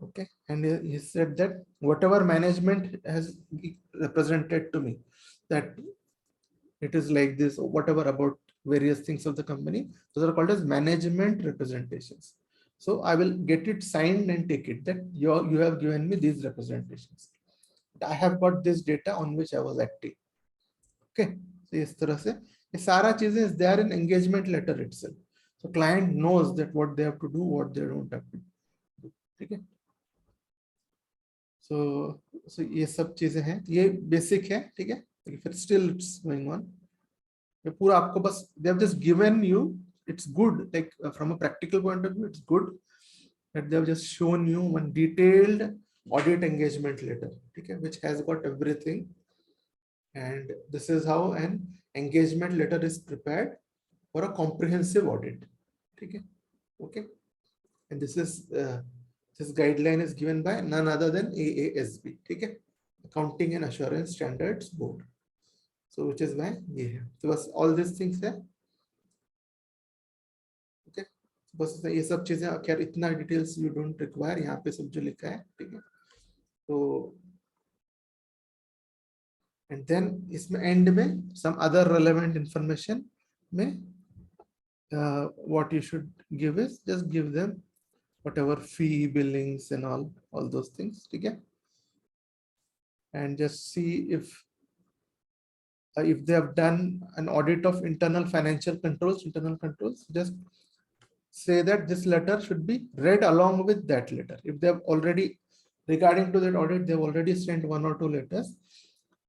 Okay, and he said that whatever management has represented to me, that it is like this, or whatever about various things of the company, those are called as management representations. So I will get it signed and take it that you have given me these representations. I have got this data on which I was acting. Okay, so इस तरह से ये सारा चीजें is there in engagement letter itself. So client knows that what they have to do, what they don't have to do. ठीक है. So ये सब चीजें हैं, ये बेसिक है, ठीक है. फिर स्टिल इट्स गोइंग ऑन. ये पूरा आपको बस they have just given you, it's good, like from a practical point of view, it's good that they have just shown you one detailed audit engagement letter, ठीक है, which has got everything. And this is how an engagement letter is prepared for a comprehensive audit, ठीक है. Okay, and this is this guideline is given by none other than AASB, ठीक है, Accounting and Assurance Standards Board. So which is why ये है. So बस all these things है. Okay, बस ये सब चीजें, खैर इतना डिटेल्स you don't require, यहाँ पे सब जो लिखा है, ठीक है. तो and then इसमें end में some other relevant information में what you should give is just give them whatever fee, billings and all those things, ठीक है. And just see if they have done an audit of internal financial controls, just say that this letter should be read along with that letter. If they have already, regarding to that audit, they have already sent 1 or 2 letters,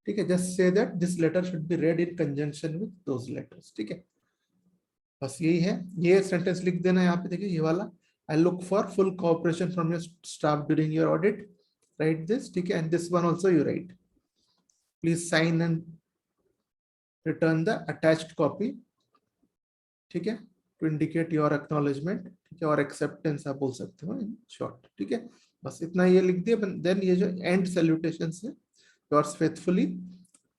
ठीक है, just say that this letter should be read in conjunction with those letters, ठीक है. बस यही है. ये sentence लिख देना यहाँ पे, देखिए ये वाला, I look for full cooperation from your staff during your audit. Write this, ठीक है, and this one also you write. Please sign and return the attached copy, ठीक है, to indicate your acknowledgement, ठीक है, और acceptance आप बोल सकते हो in short, ठीक है. बस इतना ये लिख दिया. Then ये जो end salutations है, yours faithfully,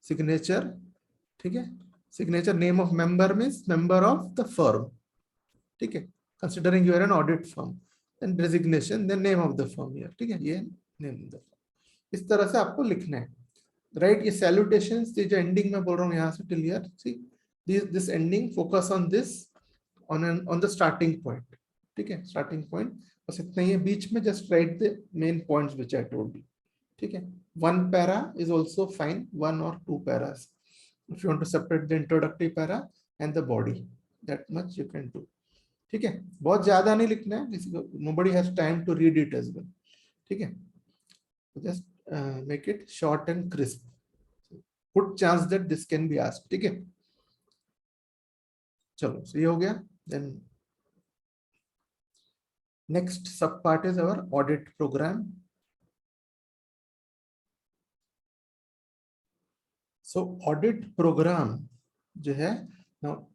signature, ठीक है. Signature, name of member means member of the firm, ठीक है, considering you are an audit firm. Then designation, then name of the firm here, ठीक है, ये name of the firm. इस तरह से आपको लिखना है, right. ये salutations, ये जो ending में बोल रहा हूँ यहाँ से till here, see this ending, focus on this on the starting point, ठीक है, starting point. बस इतना ही है. बीच में just write the main points which I told you, ठीक है. 1 para is also fine, 1 or 2 paras. If you want to separate the introductory para and the body, that much you can do, ठीक है. बहुत ज्यादा नहीं लिखना है, nobody has time to read it as well, ठीक है. Just make it short and crisp. Good chance that this can be asked, ठीक है. चलो, so ये हो गया. Then next sub part is our audit program. So audit program जो है, now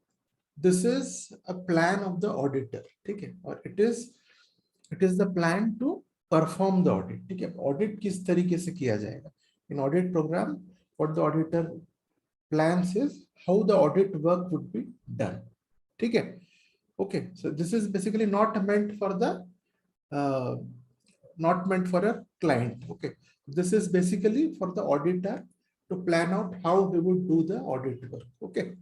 this is a plan of the auditor, ठीक है, और it is the plan to perform the audit, ठीक है. Audit किस तरीके से किया जाएगा. In audit program, what the auditor plans is how the audit work would be done, ठीक है. Okay, so this is basically not meant for a client. Okay, this is basically for the auditor to plan out how he would do the audit work. Okay,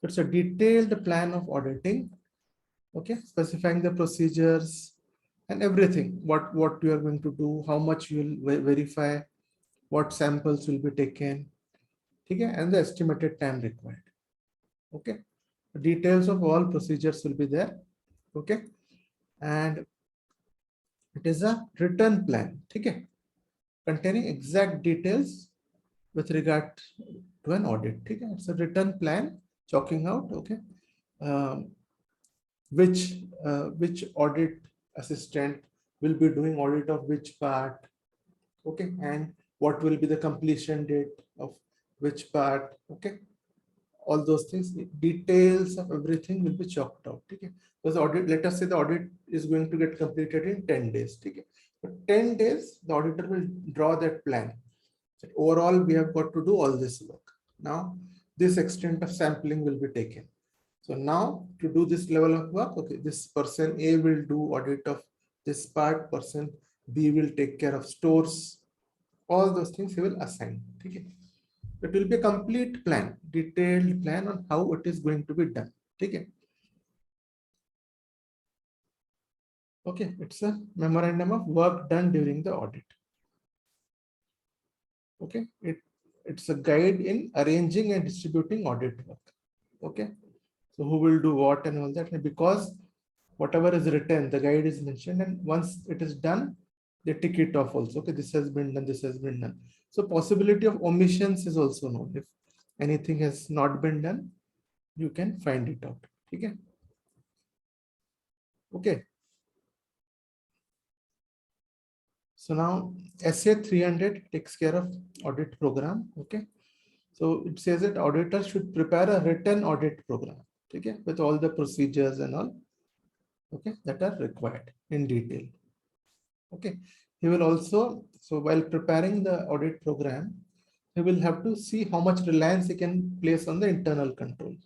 it's a detailed plan of auditing, okay, specifying the procedures and everything, what you are going to do, how much you will verify, what samples will be taken, okay, and the estimated time required. Okay, the details of all procedures will be there. Okay, and it is a written plan, okay, containing exact details with regard to an audit. Okay, it's a written plan chalking out, okay, which audit assistant will be doing audit of which part, okay, and what will be the completion date of which part, okay. All those things, details of everything will be chalked out, okay. Because audit, let us say the audit is going to get completed in 10 days, okay. For 10 days, the auditor will draw that plan. So overall, we have got to do all this work. Now, this extent of sampling will be taken. So now to do this level of work, okay, this person A will do audit of this part, person B will take care of stores, all those things he will assign. Okay. It will be a complete plan, detailed plan on how it is going to be done. Okay. Okay, it's a memorandum of work done during the audit. Okay, it's a guide in arranging and distributing audit work. Okay, so who will do what and all that, and because whatever is written, the guide is mentioned, and once it is done, they tick it off also. Okay, this has been done, this has been done. So possibility of omissions is also known. If anything has not been done, you can find it out. Okay. Okay. So now SA 300 takes care of audit program. Okay. So it says that auditor should prepare a written audit program. Okay, with all the procedures and all. Okay, that are required in detail. Okay, he will also, so while preparing the audit program, he will have to see how much reliance he can place on the internal controls.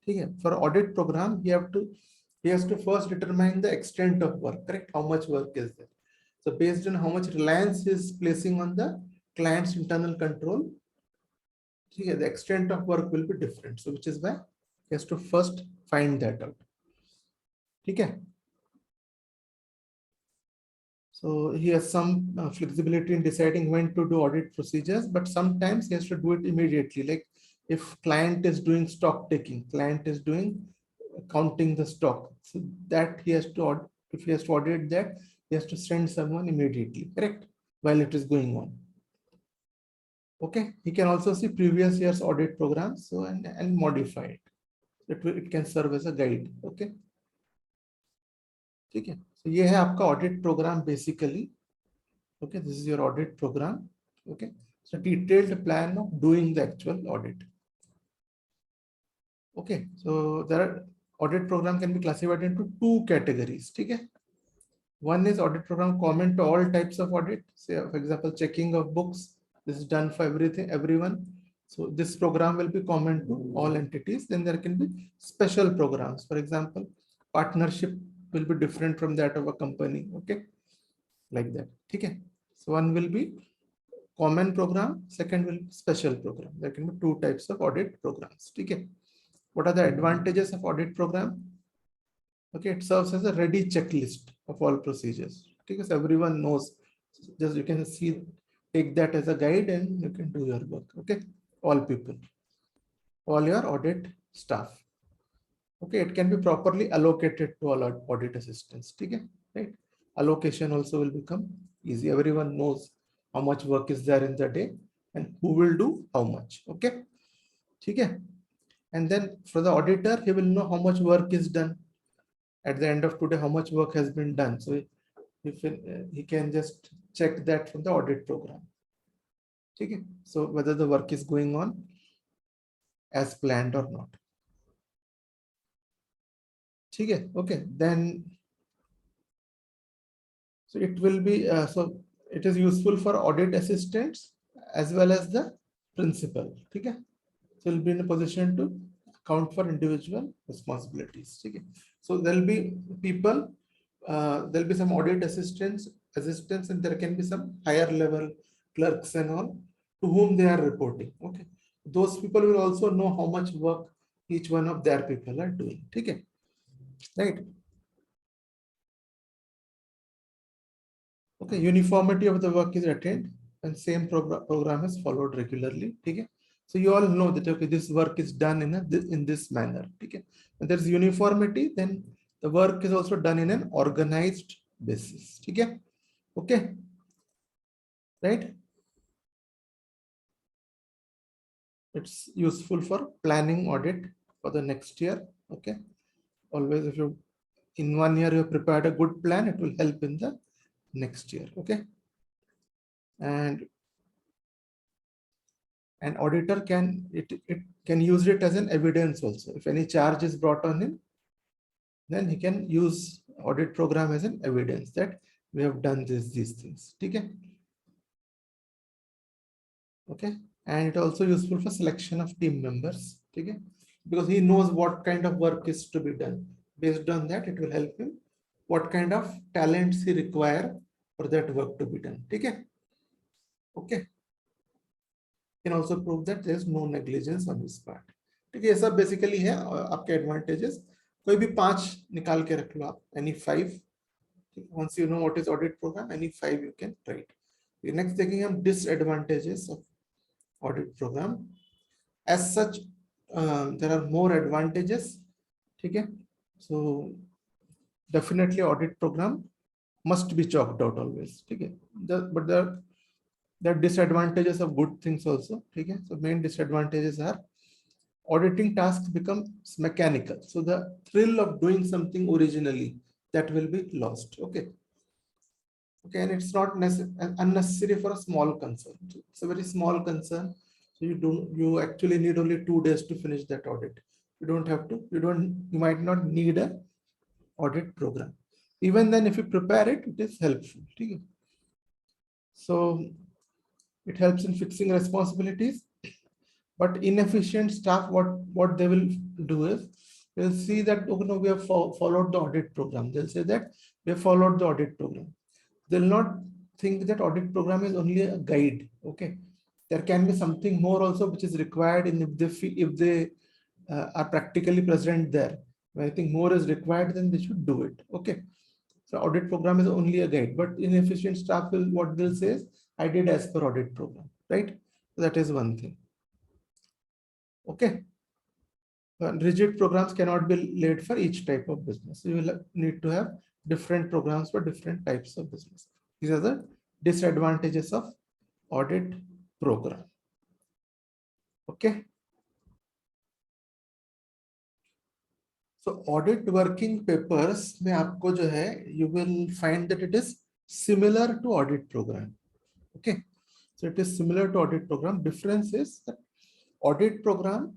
Okay, for audit program, he has to first determine the extent of work, correct? How much work is there? So based on how much reliance he is placing on the client's internal control, okay, the extent of work will be different. So which is why he has to first find that out. Okay. So he has some flexibility in deciding when to do audit procedures, but sometimes he has to do it immediately. Like if client is doing stock taking, client is doing counting the stock. So that he has to, if he has to audit that, he has to send someone immediately, correct? While it is going on. Okay, he can also see previous year's audit programs, so and modify it. It can serve as a guide. Okay. ठीक है, so ये है आपका audit program basically. Okay, this is your audit program. Okay, so detailed plan of doing the actual audit. Okay, so there are audit program can be classified into two categories. Okay, one is audit program common to all types of audit. Say for example, checking of books. This is done for everyone. So this program will be common to all entities. Then there can be special programs. For example, partnership will be different from that of a company. Okay, like that. Okay, so one will be common program, second will be special program. There can be two types of audit programs. Okay, what are the advantages of audit program? Okay, it serves as a ready checklist of all procedures. Because everyone knows, just you can see, take that as a guide and you can do your work. Okay, all people, all your audit staff. Okay, it can be properly allocated to all audit assistants. Okay, right? Allocation also will become easy. Everyone knows how much work is there in the day and who will do how much. Okay, okay. And then for the auditor, he will know how much work is done at the end of today, how much work has been done. So if he can just check that from the audit program. Okay, so whether the work is going on as planned or not. Okay, then so it will be so it is useful for audit assistants as well as the principal. Okay, so will be in a position to account for individual responsibilities. Okay, so there will be people, there will be some audit assistants, and there can be some higher level clerks and all to whom they are reporting. Okay, those people will also know how much work each one of their people are doing. Okay, right? Okay, uniformity of the work is attained and same program is followed regularly. Okay, so you all know that okay, this work is done in this manner. Okay, and there's uniformity, then the work is also done in an organized basis. Okay, okay, right? It's useful for planning audit for the next year. Okay, always if you in 1 year you have prepared a good plan, it will help in the next year. Okay, and auditor can it can use it as an evidence also. If any charge is brought on him, then he can use audit program as an evidence that we have done these things. Okay. Okay. And it also useful for selection of team members. Okay. Because he knows what kind of work is to be done. Based on that, it will help him what kind of talents he require for that work to be done. Okay. Okay. Can also prove that there is no negligence on his part. ठीक है, ये सब basically है आपके advantages. कोई भी 5 निकाल के रख लो आप, any 5. Once you know what is audit program, any 5 you can write. Next देखेंगे हम disadvantages of audit program. As such, there are more advantages. ठीक है, so definitely audit program must be chalked out always. ठीक है, but there are disadvantages of good things also. Okay, so main disadvantages are auditing tasks become mechanical. So the thrill of doing something originally, that will be lost. Okay. Okay, and it's not unnecessary for a small concern. It's a very small concern. So you actually need only 2 days to finish that audit. You might not need a audit program. Even then, if you prepare it, it is helpful. Okay. So it helps in fixing responsibilities, but inefficient staff, what they will do is they'll see that, oh, no, we have followed the audit program. They'll say that we have followed the audit program. They'll not think that audit program is only a guide. Okay, there can be something more also which is required, in if they are practically present there. When I think more is required, then they should do it. Okay, so audit program is only a guide, but inefficient staff will, what they'll say is, I did as per audit program, right? So that is one thing. Okay. Rigid programs cannot be laid for each type of business. You will need to have different programs for different types of business. These are the disadvantages of audit program. Okay. So audit working papers में आपको जो है, you will find that it is similar to audit program. Okay. So it is similar to audit program. Difference is that audit program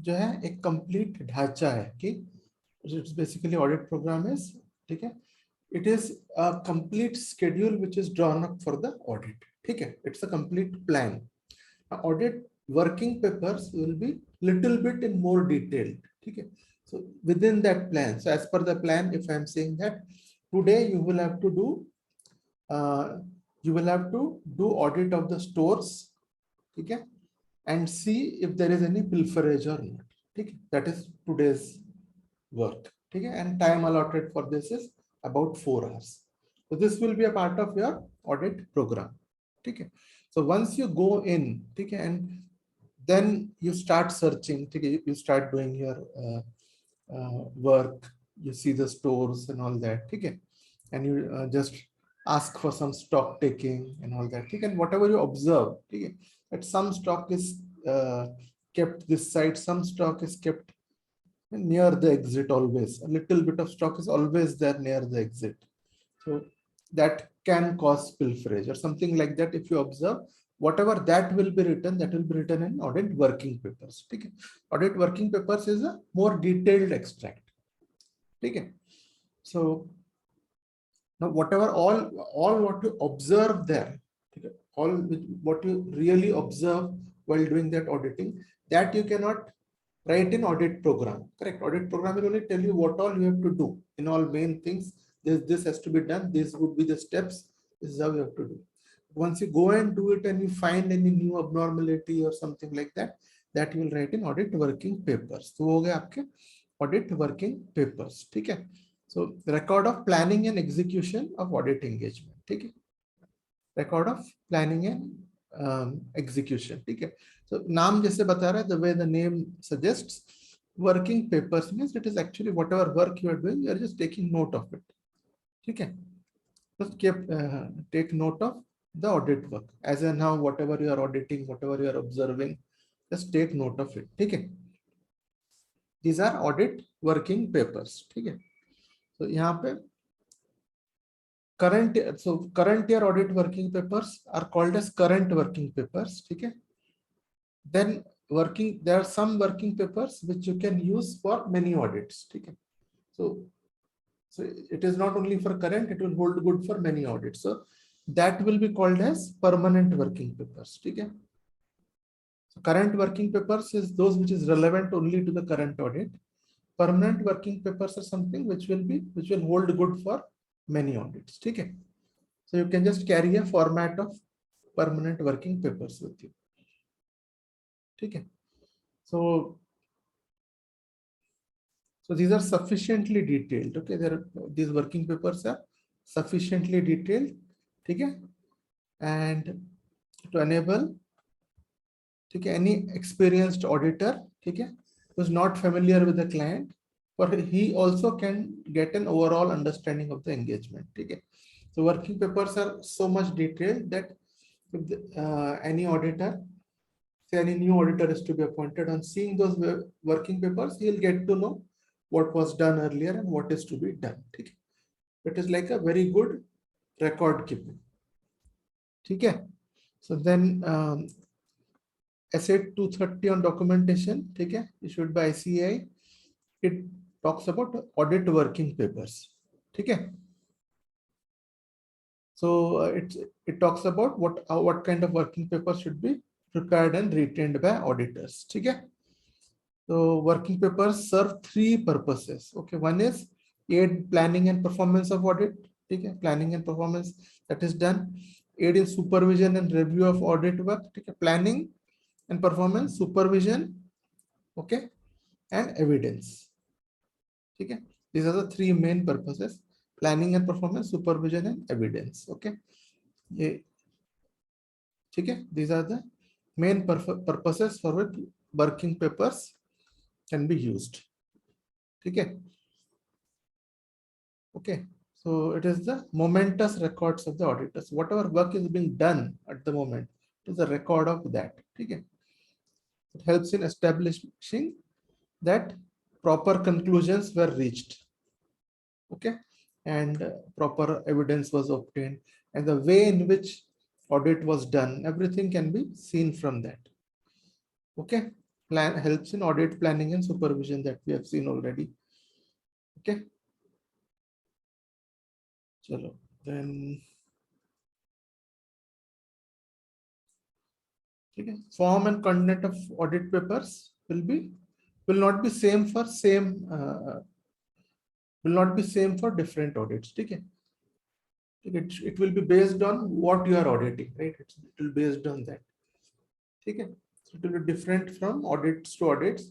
जो है एक complete ढांचा है कि it's basically audit program is, ठीक है, it is a complete schedule which is drawn up for the audit. ठीक है, it's a complete plan. Audit working papers will be little bit in more detail. ठीक है, so within that plan, so as per the plan, if I am saying that today you will have to do audit of the stores, ठीक है, and see if there is any pilferage or not. Okay? That is today's work. Okay? And time allotted for this is about 4 hours. So this will be a part of your audit program. Okay? So once you go in, okay, and then you start searching, okay, you start doing your work, you see the stores and all that, okay, and you just ask for some stock taking and all that, okay, and whatever you observe, okay, that some stock is kept this side, some stock is kept near the exit always. A little bit of stock is always there near the exit. So that can cause pilferage or something like that. If you observe, whatever that will be written in audit working papers. Okay. Audit working papers is a more detailed extract. Okay. So now whatever all what you observe there, okay, all what you really observe while doing that auditing, that you cannot write in audit program. Correct. Audit program will only tell you what all you have to do in all main things. This has to be done. This would be the steps. This is how you have to do. Once you go and do it and you find any new abnormality or something like that, that you will write in audit working papers. So हो गए आपके audit working papers. ठीक है. So record of planning and execution of audit engagement. ठीक है. Record of planning and execution. ठीक है. So नाम जैसे बता रहा है, the way the name suggests, working papers means it is actually whatever work you are doing, you are just taking note of it. ठीक है. Just take note of the audit work. As in now, whatever you are auditing, whatever you are observing, just take note of it. ठीक है. These are audit working papers. ठीक है. So यहाँ पे current year audit working papers are called as current working papers. ठीक है. Then there are some working papers which you can use for many audits. Okay. So So it is not only for current, it will hold good for many audits. So that will be called as permanent working papers. Okay. So current working papers is those which is relevant only to the current audit. Permanent working papers are something which will hold good for many audits. Okay. So you can just carry a format of permanent working papers with you. Okay. So these are sufficiently detailed. Okay, these working papers are sufficiently detailed. Okay, and to enable any experienced auditor, okay, who's not familiar with the client, but he also can get an overall understanding of the engagement. Okay, so working papers are so much detailed that if any auditor, say any new auditor is to be appointed, on seeing those working papers, he'll get to know what was done earlier and what is to be done. Okay? It is like a very good record keeping. Okay? So then Essay 230 on documentation, okay, issued by ICAI, it talks about audit working papers. Okay? So it talks about what kind of working papers should be prepared and retained by auditors. Okay? So working papers serve three purposes. Okay, one is aid planning and performance of audit. Okay, planning and performance that is done. Aid in supervision and review of audit work. Okay, planning and performance, supervision, okay, and evidence. Okay, these are the three main purposes: planning and performance, supervision, and evidence. Okay, okay, these are the main purposes for which working papers can be used. Okay. Okay. So it is the momentous records of the auditors. Whatever work is being done at the moment is a record of that. Okay. It helps in establishing that proper conclusions were reached. Okay. And proper evidence was obtained, and the way in which audit was done, everything can be seen from that. Okay. Plan helps in audit planning and supervision that we have seen already. Okay. Chalo. Then okay. Form and content of audit papers will not be same for different audits. Okay. It will be based on what you are auditing, right? It will be based on that. Okay. So it will be different from audits to audits,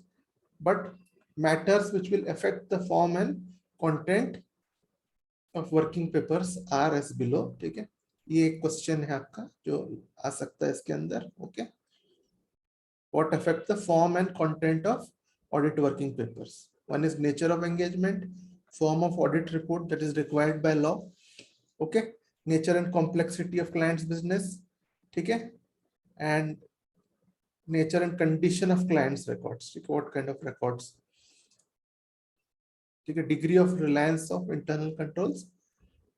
but matters which will affect the form and content of working papers are as below. ठीक है, ये एक question है आपका जो आ सकता है इसके अंदर. Okay, what affect the form and content of audit working papers? One is nature of engagement, form of audit report that is required by law. Okay, nature and complexity of client's business. Okay, and nature and condition of client's records. What kind of records? Okay, degree of reliance of internal controls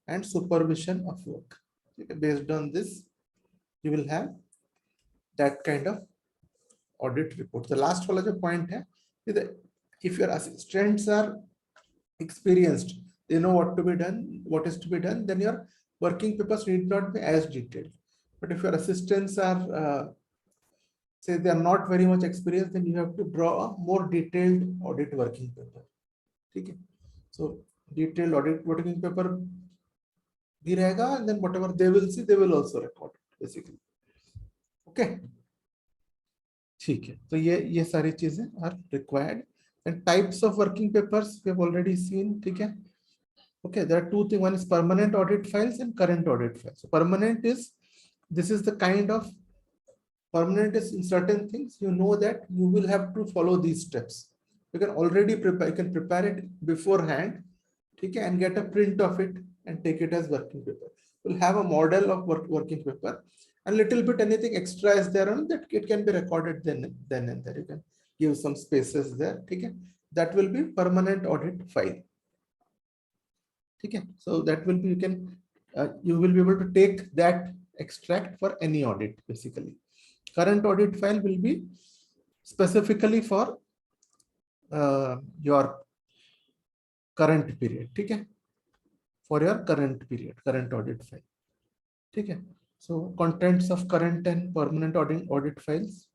and supervision of work. Okay, based on this, you will have that kind of audit report. The last point is that if your assistants are experienced, they know what to be done, what is to be done, then your working papers need not be as detailed. But if your assistants are say they are not very much experienced, then you have to draw a more detailed audit working paper. Okay, so detailed audit working paper bhi rahega, and then whatever they will see, they will also record it basically. Okay, ठीक है, तो ये सारी चीजें are required. And types of working papers we have already seen. ठीक है, okay, there are two things. One is permanent audit files and current audit files. So permanent is, this is the kind of permanent is in certain things you know that you will have to follow these steps. You can already prepare, you can prepare it beforehand, okay, and get a print of it and take it as working paper. You'll have a model of working paper, and little bit anything extra is there on that, it can be recorded then and there. You can give some spaces there. Okay, that will be permanent audit file. Okay, so that will be, you will be able to take that extract for any audit basically. Current audit file will be specifically for your current period. Okay, for your current period, current audit file. ठीक है. So contents of current and permanent audit files.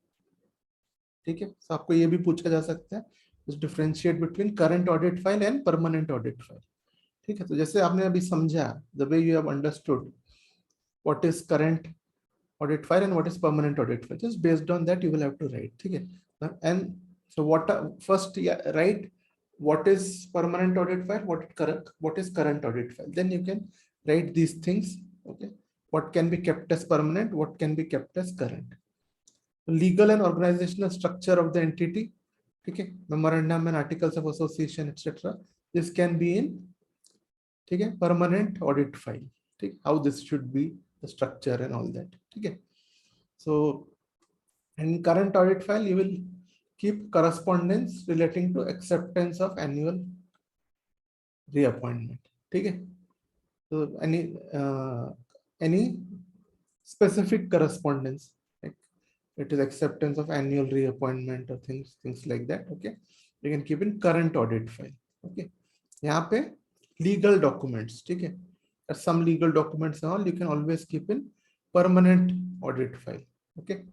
ठीक है. So आपको ये भी पूछा जा सकता है, differentiate between current audit file and permanent audit file. ठीक है. तो जैसे आपने अभी समझा, the way you have understood what is current audit file and what is permanent audit file, just based on that you will have to write. ठीक है. And so first write what is permanent audit file, what is current audit file, then you can write these things. Okay, what can be kept as permanent, what can be kept as current. Legal and organizational structure of the entity. Okay, memorandum and articles of association, etc. This can be in, okay, permanent audit file. Okay, how this should be, the structure and all that. Okay, so in current audit file you will keep correspondence relating to acceptance of annual reappointment. Okay, so any specific correspondence, like it is acceptance of annual reappointment or things like that. Okay, you can keep in current audit file. Okay, यहाँ पे legal documents. ठीक है, some legal documents and all you can always keep in permanent audit file. Okay,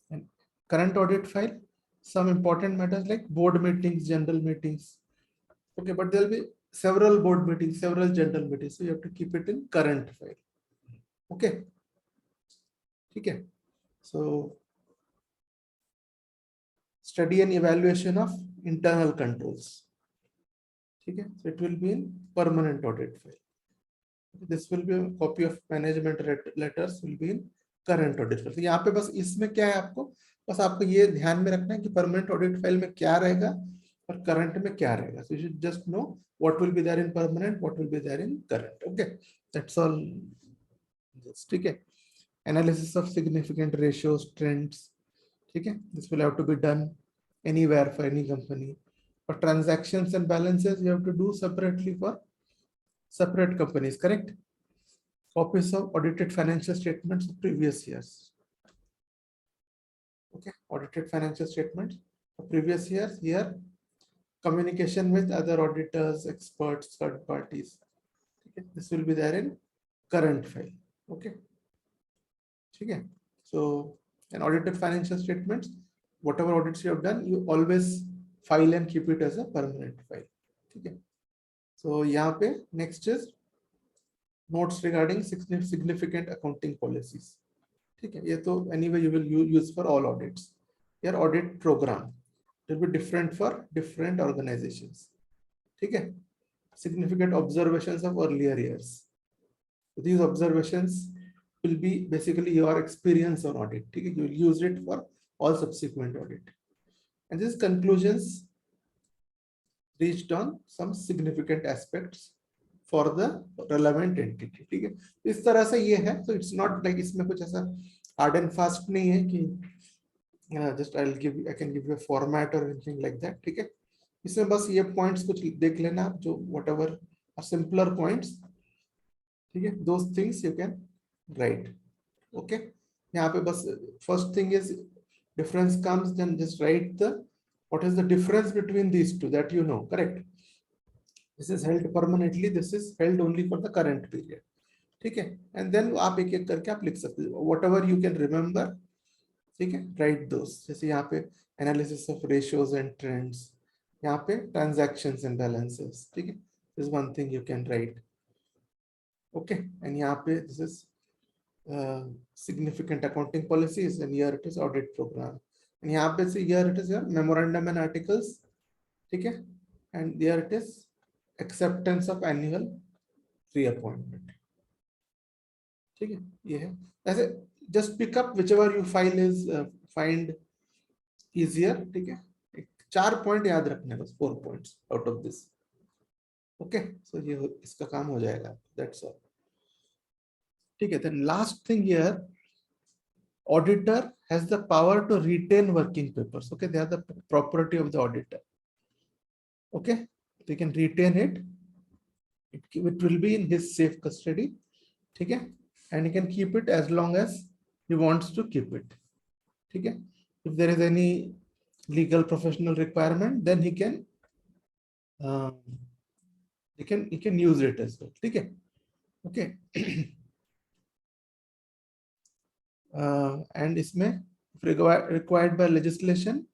and current audit file, some important matters like board meetings, general meetings. Okay, but there will be several board meetings, several general meetings, so you have to keep it in current file. Okay, okay. So study and evaluation of internal controls. Okay, so it will be in permanent audit file. This will be a copy of management letters will be in current audit file. तो यहाँ पे बस इसमें क्या है, आपको बस आपको ये ध्यान में रखना है कि परमानेंट ऑडिट फाइल में क्या रहेगा और करंट में क्या रहेगा. So you should just know what will be there in permanent, what will be there in current. Okay, that's all. ठीक है. Analysis of significant ratios, trends. ठीक है. This will have to be done anywhere for any company. For transactions and balances, you have to do separately for separate companies. Correct. Copies of audited financial statements of previous years. Okay, audited financial statements of previous years. Here, communication with other auditors, experts, third parties. Okay, this will be there in current file. Okay. Okay. So, an audited financial statements, whatever audits you have done, you always file and keep it as a permanent file. Okay. So, यहाँ पे next is notes regarding significant accounting policies. ठीक है, ये तो anyway you will use for all audits. Your audit program will be different for different organizations. ठीक है, significant observations of earlier years. So these observations will be basically your experience on audit. ठीक है, you will use it for all subsequent audit. And these conclusions reached on some significant aspects for the relevant entity. ठीक है, इस तरह से ये है. So it's not like इसमें कुछ ऐसा hard and fast नहीं है कि just I can give you a format or anything like that. ठीक है, इसमें बस ये points कुछ देख लेना जो whatever are simpler points. ठीक है, those things you can write. Okay, यहाँ पे बस first thing is difference comes, then just write the what is the difference between these two, that you know. Correct. This is held permanently, this is held only for the current period. ठीक है, and then आप एक एक करके आप लिख सकते हो whatever you can remember. ठीक है, write those. जैसे यहाँ पे analysis of ratios and trends, यहाँ पे transactions and balances. ठीक है, this is one thing you can write. Okay, and यहाँ पे this is significant accounting policies, and here it is audit program, and यहाँ पे से here it is your memorandum and articles. ठीक है, and here it is acceptance of annual reappointment. ठीक है, ये है. ऐसे just pick up whichever you file is find easier. ठीक है, 4 पॉइंट याद रखने, बस 4 points out of this. Okay, so ये इसका काम हो जाएगा. That's all. ठीक है, then last thing here, auditor has the power to retain working papers. Okay, they are the property of the auditor. Okay, they can retain it. It will be in his safe custody. ठीक है, and he can keep it as long as he wants to keep it. ठीक है, if there is any legal professional requirement, then he can you can use it as well. ठीक है? Okay. And इसमें required by legislation,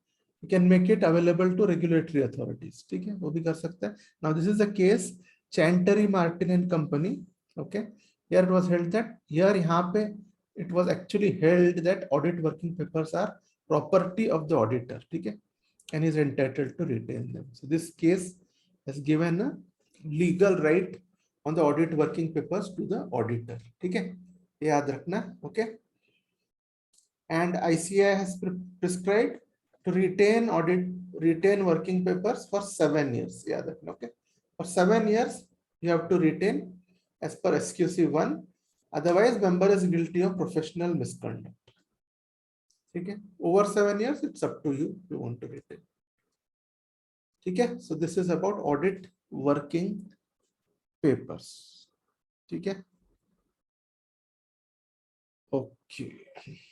you can make it available to regulatory authorities. ठीक है? वो भी कर सकता है. Now this is the case Chantery Martin and Company. Okay. Here it was held that यहाँ पे it was actually held that audit working papers are property of the auditor. ठीक है? And is entitled to retain them. So this case has given a legal right on the audit working papers to the auditor. ठीक है? याद रखना. Okay. And ICAI has prescribed to retain working papers for 7 years. Yeah, okay. For 7 years, you have to retain as per SQC 1. Otherwise, member is guilty of professional misconduct. Okay. Over 7 years, it's up to you if you want to retain. Okay. So this is about audit working papers. Okay. Okay.